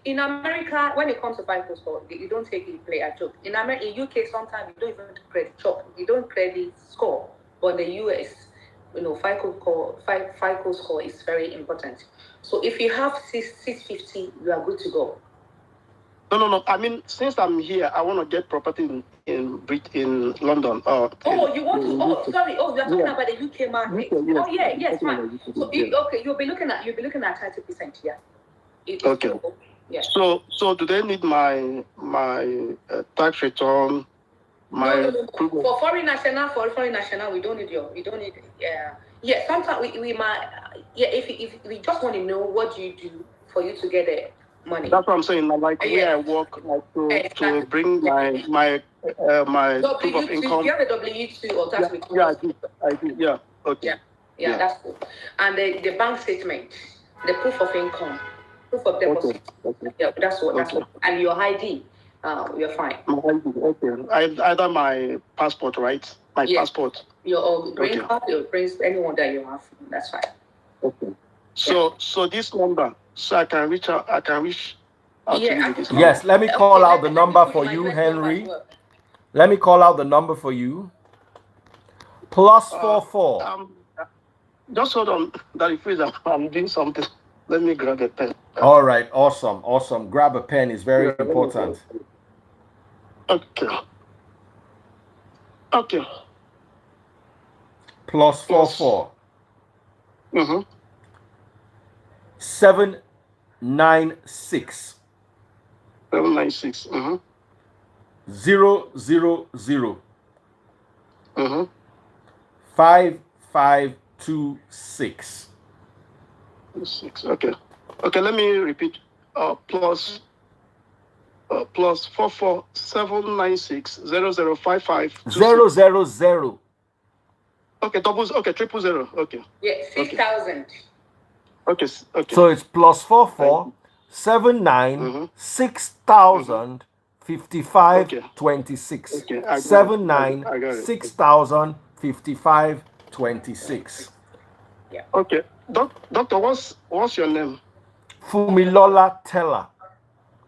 in America, when it comes to FICO score, you don't take it play a joke. In UK, sometimes you don't even credit chop. You don't credit score. But in the US, FICO score is very important. So if you have 650, you are good to go. No. I mean, since I'm here, I want to get property in London. You want to? Oh, sorry. Oh, you're talking about the UK market. Yes, fine. So you'll be looking at 30%. Yeah. Okay. Yeah. So do they need my tax return? No. For foreign national, we don't need sometimes we might. If we just want to know what you do for you to get the money. That's what I'm saying. Like where I work, like to bring my proof of income. Do you have a W-2 or tax return? Yeah, I do. Yeah. Okay. Yeah, that's cool. And the bank statement, the proof of income, proof of deposit. Okay. Yeah, that's what. And your ID, you're fine. My ID, okay. Either my passport, right? My passport. Your green card, your prince, anyone that you have, that's fine. Okay. So this number, so I can reach out. To you with this number. Yes, let me call out the number for you, Henry. Let me call out the number for you. +44. Just hold on, Daddy, please. I'm doing something. Let me grab a pen. All right, awesome. Grab a pen is very important. Okay. +44. 796. 796. 000. 5526. 6. Okay, let me repeat. Plus 44796 0055 000. Okay, 000. Okay. Yeah, 6,000. Okay. So it's +44 79 6000 55 26. 79 6000 55 26. Yeah. Okay, doctor, what's your name? Fumilola Teller.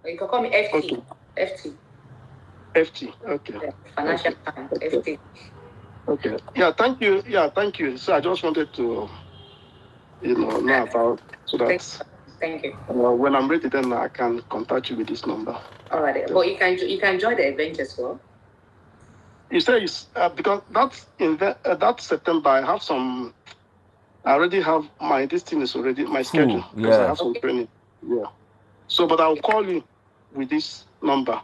You can call me FT. Okay. FT. Okay. Yeah, financial time. FT. Okay. Yeah. Thank you. So I just wanted to, know about so that. Thank you. When I'm ready, then I can contact you with this number. All right. But you can join the event as well. You say because that's that September. I already have my schedule. Because I have some training. Yeah. So, but I'll call you with this number.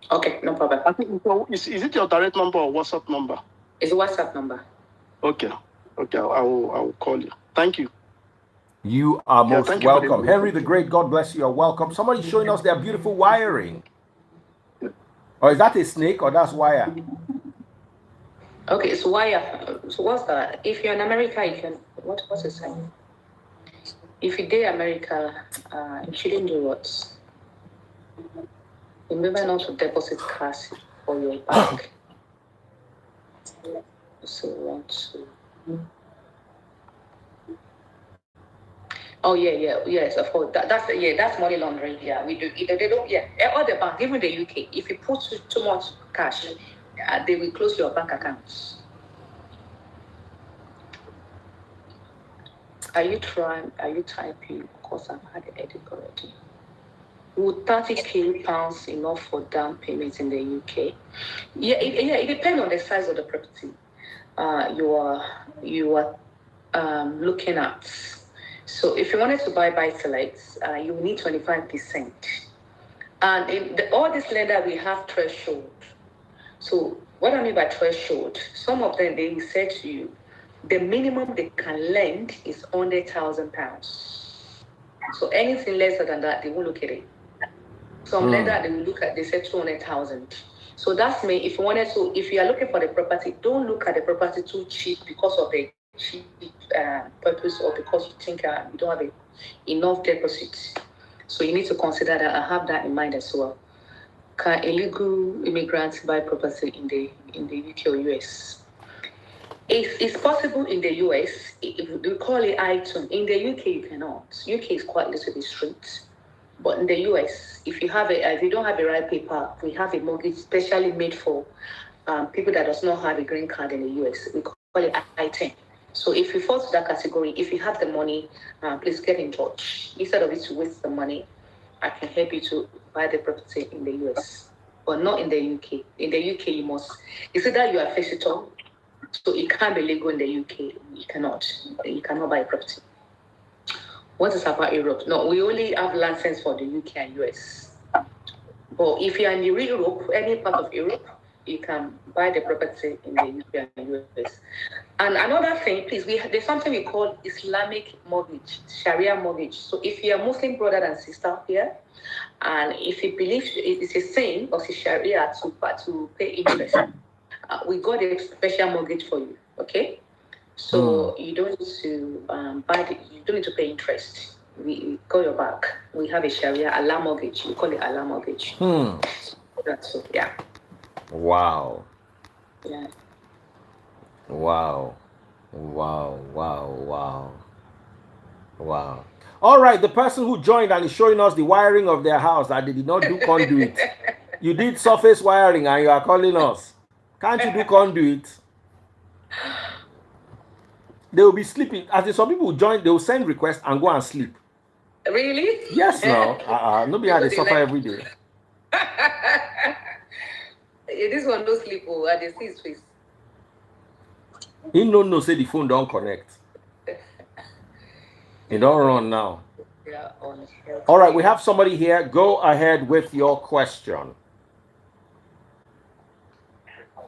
Okay, no problem. I think is it your direct number or WhatsApp number? It's a WhatsApp number. Okay. I will call you. Thank you. You are most welcome. Henry the Great, God bless you. You're welcome. Somebody's showing us their beautiful wiring. Or is that a snake or that's wire? Okay, it's wire. So what's that? If you're in America, you can, what's it saying? If you're in America, you shouldn't do what? Remember not to deposit cash for your bank. Oh yes, of course. That's money laundering. Yeah, we do. They don't. Yeah, all the banks, even the UK, if you put too much cash, they will close your bank accounts. Are you typing? Of course, I've had the edit already. Would 30k pounds enough for down payments in the UK? It depends on the size of the property. You are looking at. So if you wanted to buy buy-to-lets, you need 25%. And all these lenders, we have threshold. So what I mean by threshold, some of them, they will say to you, the minimum they can lend is £100,000. So anything lesser than that, they won't look at it. Some lender, they will look at, they say 200,000. So that's me. If you are looking for the property, don't look at the property too cheap because of the cheap purpose or because you think you don't have enough deposits. So you need to consider that. I have that in mind as well. Can illegal immigrants buy property in the UK or US? It's possible in the US. If we call it item. In the UK, you cannot. UK is quite a little bit strict. But in the US, if you don't have the right paper, we have a mortgage specially made for people that does not have a green card in the US. We call it item. So if you fall to that category, if you have the money, please get in touch. Instead of it to waste the money, I can help you to buy the property in the US, but not in the UK. In the UK, it's either you are a visitor, so it can't be legal in the UK. You cannot buy a property. What is about Europe? No, we only have license for the UK and US. But if you're in Europe, any part of Europe, you can buy the property in the UK and US. And another thing, please, there's something we call Islamic mortgage, Sharia mortgage. So if you're a Muslim brother and sister here, and if you believe it's a sin of the Sharia to pay interest, we got a special mortgage for you, okay? So you don't need to you don't need to pay interest. We got your back. We have a Sharia Allah mortgage. We call it Allah mortgage. That's so, yeah. Wow. Yeah. Wow. All right, the person who joined and is showing us the wiring of their house that they did not do conduit. You did surface wiring and you are calling us. Can't you do conduit? They will be sleeping. As in, some people join, they will send requests and go and sleep. Really? Yes, no. Nobody had to suffer every day. This one no sleep. I dey see his face. He no say the phone don't connect. It don't run now. Yeah, all right, we have somebody here. Go ahead with your question.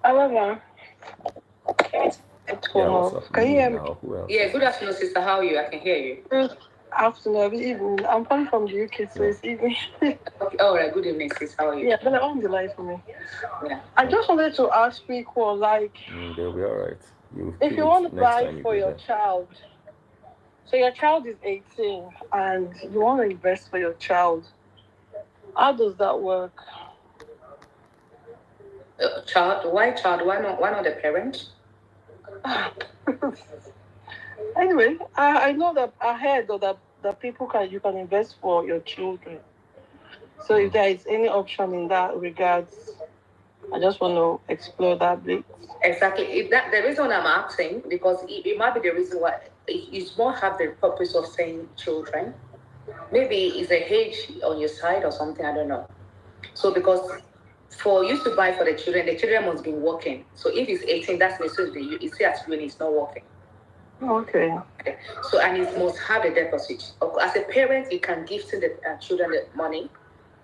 However, Yeah, what's up? can you hear me? Who else? Yeah, good afternoon, sister. How are you? I can hear you. Good afternoon, evening. I'm calling from the UK, so it's evening. Okay. All right, good evening, sis. How are you? Yeah, but I'm on the line for me. Yeah. I just wanted to ask people, like, They'll be all right. if you want to buy for your child, so your child is 18 and you want to invest for your child, how does that work? Child? Why child? Why not the parent? Anyway, I know that I heard that you can invest for your children. So if there is any option in that regards, I just want to explore that bit. Exactly. The reason I'm asking, because it might be the reason why it's more have the purpose of saying children. Maybe it's a age on your side or something, I don't know. So because for you to buy for the children must be working. So if it's 18, that's necessarily you see as when it's not working. Okay. So and it must have a deposit. As a parent, you can give to the children the money.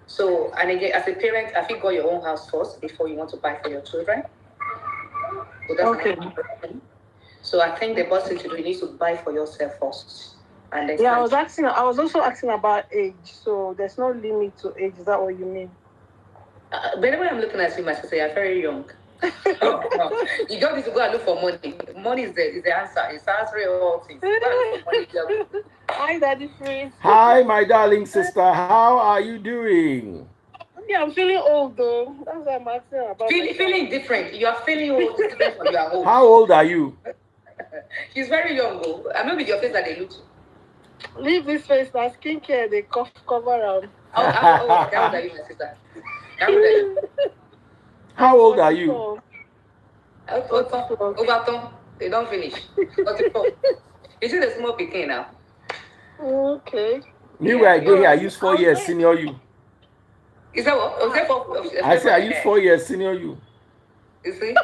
So and again, as a parent, have you got your own house first before you want to buy for your children? So that's okay. So I think the best thing to do, you need to buy for yourself first. And then I was also asking about age. So there's no limit to age. Is that what you mean? Whenever I'm looking at you, my sister, you're very young. You don't need to go and look for money. Money is the answer. It answering all things. Hi, Daddy Freeze. Hi, my darling sister. How are you doing? Yeah, I'm feeling old though. That's what I'm asking about. Feeling different. You are feeling old. It's different from you are old. How old are you? She's very young though. I know with your face that they look. Leave this face now. Skincare, they cover Oh, how old are you, my sister? How old are you? How old are you? Over. They don't finish. 44. You see the small picking now. Okay. Me where I go here, I use 4 years senior you. Is that what? I say I use 4 years senior you. You see?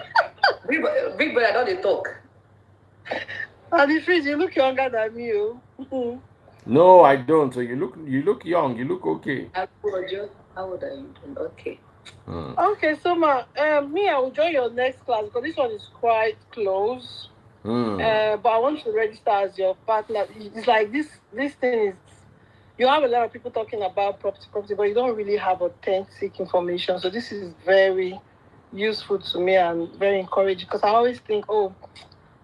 Big brother, don't they talk? And the freeze, you look younger than me. Oh. No, I don't. So you look young. You look okay. How old are you? Okay. Okay, so me, I will join your next class because this one is quite close. But I want to register as your partner. It's like this thing is, you have a lot of people talking about property, but you don't really have authentic information. So this is very useful to me and very encouraging because I always think,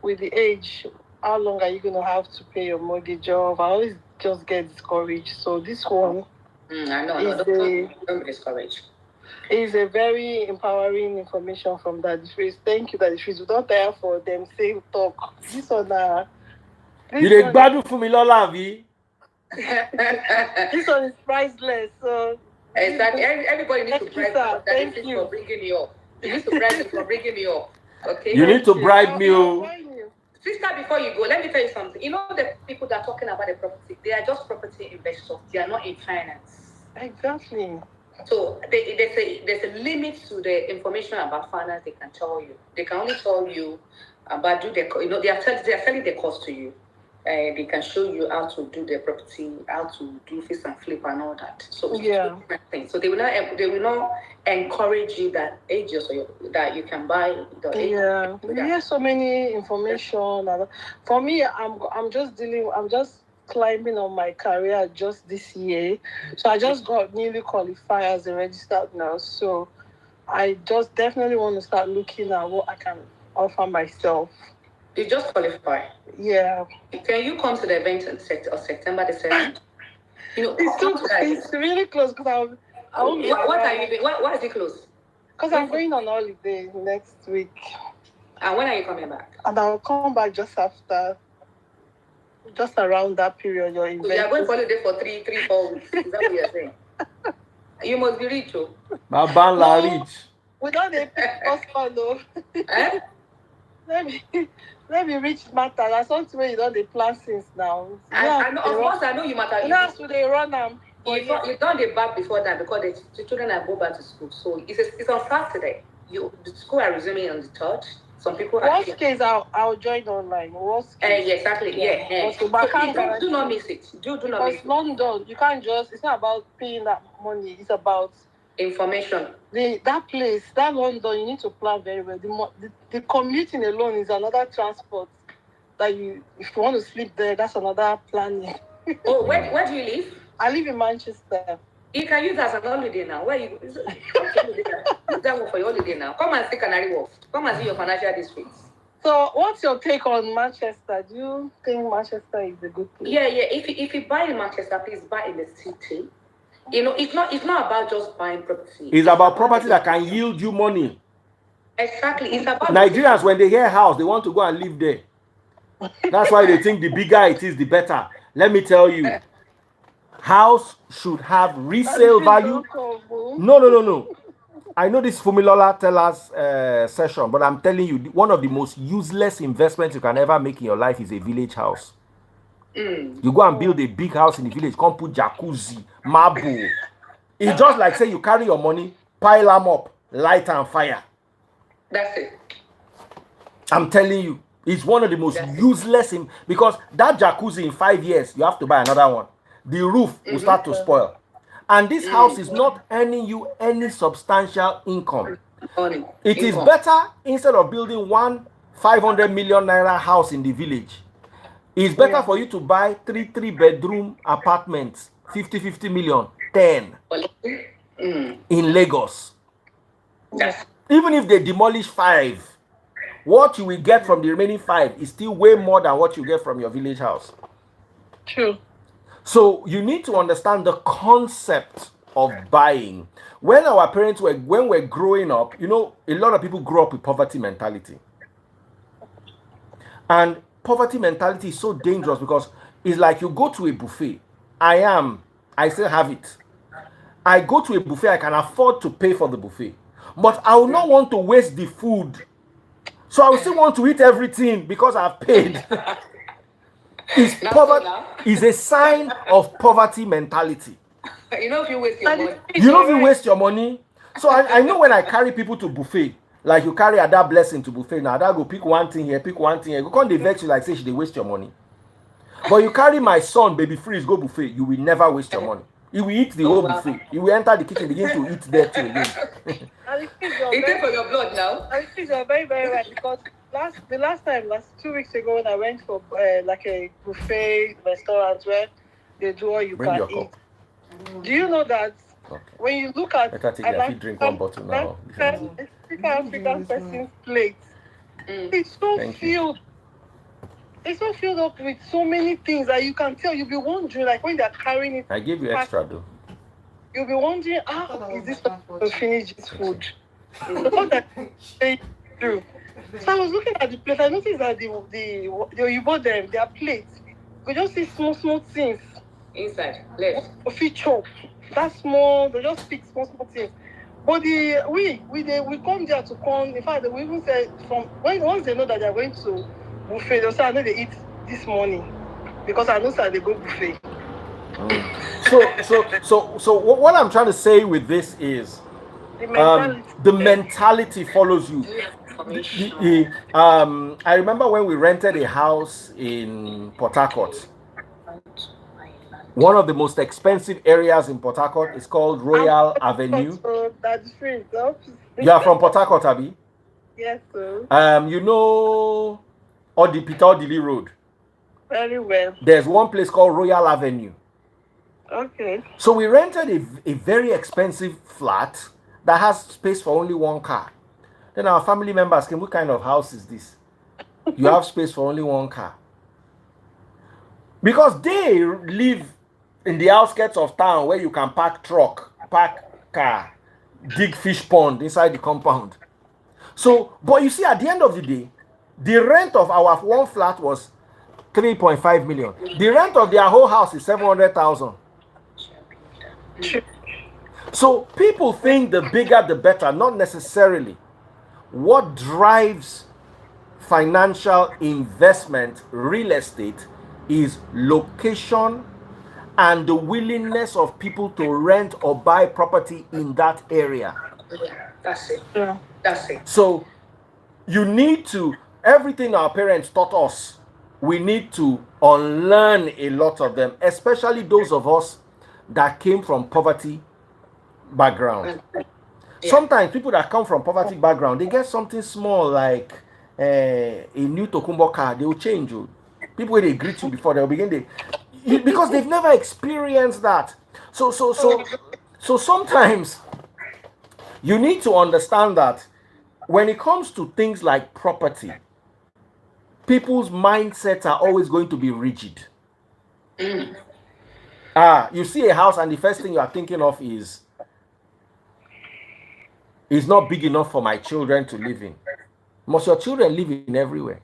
with the age, how long are you going to have to pay your mortgage off? I always just get discouraged. So this one I know. Don't be discouraged. Is a very empowering information from Daddy Freeze. Thank you, Daddy Freeze. We don't tire for them same talk. This one, you dey gbadu fún mi lọ́la vi. This one is priceless. So exactly. Everybody needs to bribe you. Thank you for bringing me up. You need to bribe me for bringing me up. Okay. You need to bribe me, Sister, before you go, let me tell you something. You know the people that are talking about the property, they are just property investors. They are not in finance. Exactly. So there's a limit to the information about finance they can tell you. They can only tell you about they are selling the cost to you. They can show you how to do the property, how to do fix and flip and all that. So so they will not encourage you that that you can buy the There's so many information. For me, I'm just climbing on my career just this year. So I just got newly qualified as a registered nurse. So I just definitely want to start looking at what I can offer myself. You just qualify. Yeah. Can you come to the event on September the 7th? It's really close because I won't be what are you doing? Why is it close? Because I'm going on holiday next week. And when are you coming back? And I'll come back just around that period you're in. So you are going for holiday for 3-4 weeks. Is that what you're saying? You must be rich, too. Rich. We don't pick us though. Let me reach matter. That's something where you don't plan since now. I know, of course, I know you matter. That's what they run them. You done the back before that because the children are go back to school. So it's on Saturday. The school are resuming on the 3rd. Some people are. Worst case, I'll join online. Worst case. Yeah, exactly. Yeah. So, but do not miss it. Do not miss it. London, you can't just. It's not about paying that money. It's about information. That place, that London, you need to plan very well. The commuting alone is another transport. If you want to sleep there, that's another planning. Oh, where do you live? I live in Manchester. You can use that as a holiday now. Where you use that one for your holiday now. Come and see Canary Wharf. Come and see your financial districts. So, what's your take on Manchester? Do you think Manchester is a good place? Yeah. If you buy in Manchester, please buy in the city. It's not about just buying property. It's about property that can yield you money. Exactly. It's about Nigerians, when they hear house, they want to go and live there. That's why they think the bigger it is, the better. Let me tell you, house should have resale value. No. I know this Fumilola tell us session, but I'm telling you, one of the most useless investments you can ever make in your life is a village house. You go and build a big house in the village, come put jacuzzi, marble. It's just like say you carry your money, pile them up, light and fire. That's it. I'm telling you, it's one of the most useless because that jacuzzi in 5 years, you have to buy another one. The roof will start to spoil. And this house is not earning you any substantial income. It is better instead of building one 500 million naira house in the village. It's better for you to buy three bedroom apartments, 50 million, 10 in Lagos. Yes. Even if they demolish 5, what you will get from the remaining 5 is still way more than what you get from your village house. True. So you need to understand the concept of buying. When our parents when we're growing up, a lot of people grow up with poverty mentality. And poverty mentality is so dangerous because is like you go to a buffet. I still have it. I go to a buffet, I can afford to pay for the buffet. But I will not want to waste the food. So I will still want to eat everything because I've paid. Is a sign of poverty mentality. You know if you waste your money. You know if you waste your money. So I know when I carry people to buffet, like you carry Ada Blessing to buffet, now Ada go pick one thing here, go come dey vex you like say she dey waste your money. But you carry my son, baby freeze, go buffet, you will never waste your money. You will eat the whole buffet. You will enter the kitchen, begin to eat there too again. You pay for your blood now. I think you're very, very right, because the last 2 weeks ago, when I went for like a buffet restaurant where they do all you Bring can your eat. cup. Do you know that when you look at Better take your feet, drink one bottle now. African person's plate, it's so filled. It's so filled up with so many things that you can tell. You'll be wondering, like when they're carrying it. I gave you extra though. You'll be wondering, how is this to finish this food? What that they do. So I was looking at the plate. I noticed that you bought them their plates. We just see small things inside left. Coffee chop. That's small. They just pick small things. But we come there to come. In fact, we even say once they know that they are going to buffet, they'll say, I know they eat this morning because I know that they go buffet. So what I'm trying to say with this is the mentality follows you. I remember when we rented a house in Port Harcourt. One of the most expensive areas in Port Harcourt is called Royal Avenue. You are from Port Harcourt, Abi? Yes, sir. You know Peter Odili Road? Very well. There's one place called Royal Avenue. Okay. So we rented a very expensive flat that has space for only one car. Then our family members came, what kind of house is this? You have space for only one car. Because they live in the outskirts of town where you can park truck, park car, dig fish pond inside the compound. So, but you see, at the end of the day, the rent of our one flat was 3.5 million. The rent of their whole house is 700,000. So people think the bigger the better, not necessarily. What drives financial investment, real estate, is location and the willingness of people to rent or buy property in that area. That's it. Yeah. That's it. So you need to, everything our parents taught us, we need to unlearn a lot of them, especially those of us that came from poverty background. Yeah. Sometimes people that come from poverty background, they get something small like a new Tokumbo car, they will change you. People when they greet you before, they'll begin because they've never experienced that. So sometimes you need to understand that when it comes to things like property, people's mindsets are always going to be rigid. You see a house and the first thing you are thinking of is not big enough for my children to live in. Must your children live in everywhere?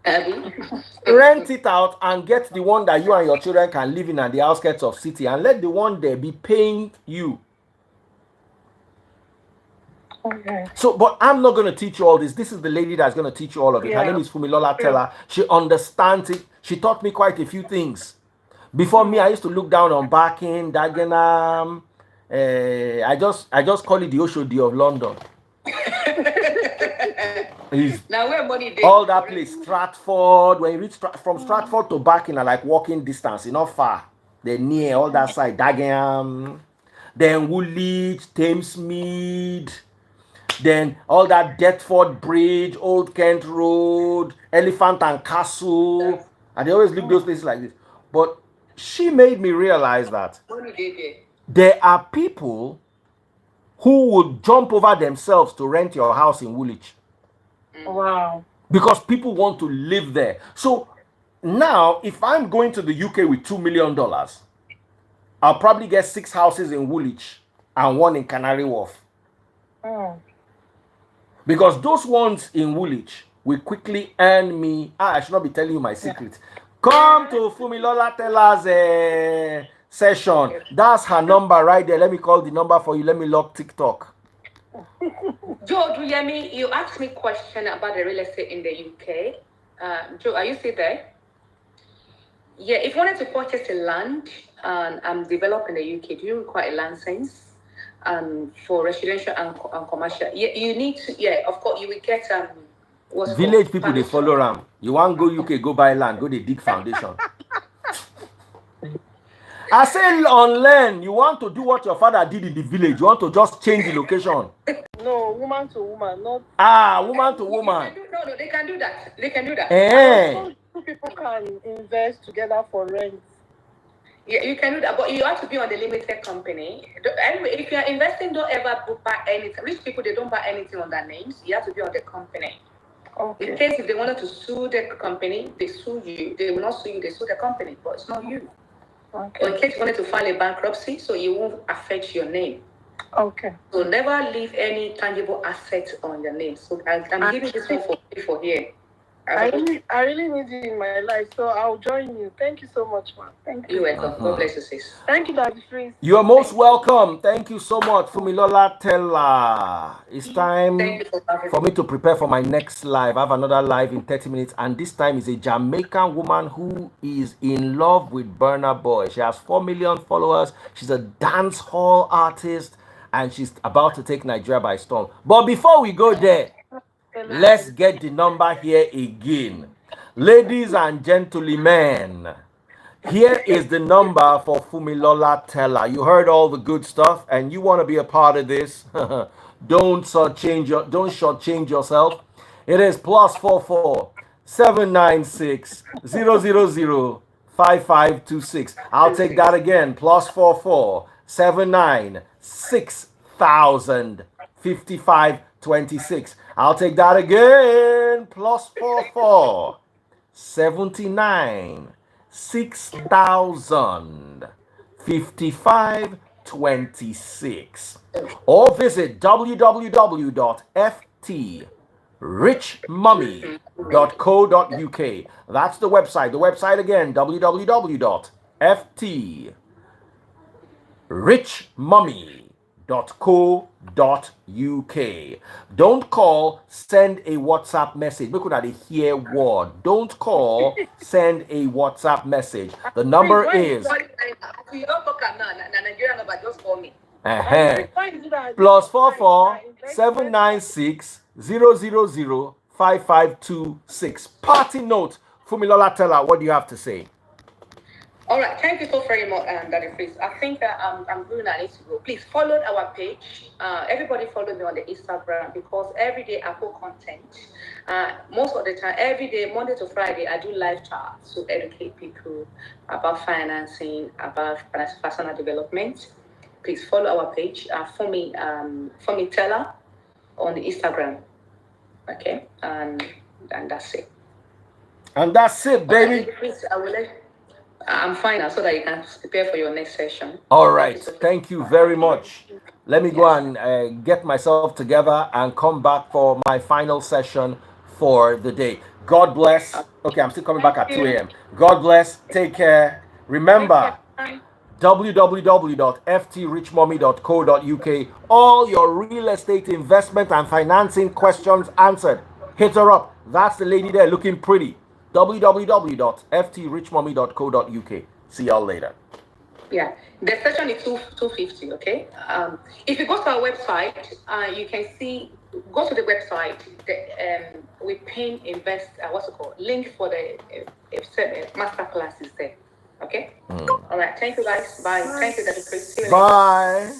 Rent it out and get the one that you and your children can live in at the outskirts of city, and let the one there be paying you. Okay. So, but I'm not going to teach you all this. This is the lady that's going to teach you all of it. Her name is Fumilola Teller. She understands it. She taught me quite a few things. Before me, I used to look down on Barking, Dagenham. I just call it the Oshodi of London. Now where money all that place, Stratford. When you reach from Stratford to Barking are like walking distance, not far. They're near all that side. Dagenham, then Woolwich, Thamesmead, then all that Deptford Bridge, Old Kent Road, Elephant and Castle. And they always leave those places like this. But she made me realize that there are people who would jump over themselves to rent your house in Woolwich. Wow. Because people want to live there. So now, if I'm going to the UK with $2 million, I'll probably get 6 houses in Woolwich and 1 in Canary Wharf. Because those ones in Woolwich will quickly earn me, I should not be telling you my secret, Come to Fumilola Tella's session. That's her number right there. Let me call the number for you. Let me log TikTok. Joe Duyemi, you asked me a question about the real estate in the UK. Joe, are you still there? Yeah, if you wanted to purchase a land and develop in the UK, do you require a license for residential and commercial? Yeah, you need to. Yeah, of course, you will get village people they follow around. You want go UK, go buy land, go they dig foundation. I say on land, you want to do what your father did in the village. You want to just change the location. No, woman to woman, not. Woman to woman. No, they can do that. They can do that. Two people can invest together for rent. Yeah, you can do that, but you have to be on the limited company. Anyway, if you are investing, don't ever buy anything. Rich people, they don't buy anything on their names. You have to be on the company. Okay. In case if they wanted to sue the company, they sue you. They will not sue you, they sue the company, but it's not you. Okay. Or in case you wanted to file a bankruptcy, so it won't affect your name. Okay. So never leave any tangible assets on your name. So I'm giving this one for here. I really need you in my life, so I'll join you. Thank you so much, man. Thank you. You're welcome. God bless you, sis. Thank you, Daddy Freeze. You are most welcome. Thank you so much, Fumilola Tella. It's time for me to prepare for my next live. I have another live in 30 minutes, and this time is a Jamaican woman who is in love with Burna Boy. She has 4 million followers. She's a dance hall artist, and she's about to take Nigeria by storm. But before we go there, let's get the number here again. Ladies and gentlemen, here is the number for Fumilola Tella. You heard all the good stuff and you want to be a part of this. Don't shortchange yourself. It is +44 796 000 5526. I'll take that again. +44 796 5526. I'll take that again. +44 79 6,000 5526. Or visit www.ftrichmummy.co.uk. That's the website. The website again, www.ftrichmummy.co.uk. Don't call, send a WhatsApp message. Look at the hear word. Don't call, send a WhatsApp message. The number is +44 796 000 5526. Party note. Fumilola Tella, what do you have to say? All right, thank you so very much, Daddy Freeze. I think I'm going to need to go. Please follow our page. Everybody follow me on the Instagram because every day I put content. Most of the time, every day, Monday to Friday, I do live chats to educate people about financing, about personal development. Please follow our page. For me Teller on the Instagram. Okay, and that's it. And that's it, baby. Please, I'm fine now so that you can prepare for your next session. All right. Thank you very much. Let me go and get myself together and come back for my final session for the day. God bless. Okay, I'm still coming back at 2 a.m. God bless. Take care. Remember, www.ftrichmummy.co.uk. All your real estate investment and financing questions answered. Hit her up. That's the lady there looking pretty. www.ftrichmummy.co.uk. See y'all later. Yeah, the session is 250. Okay. If you go to our website, you can see. Go to the website. We pin invest. What's it called? Link for the master class is there. Okay. All right. Thank you guys. Bye. Thank you, Daddy Chris. Bye.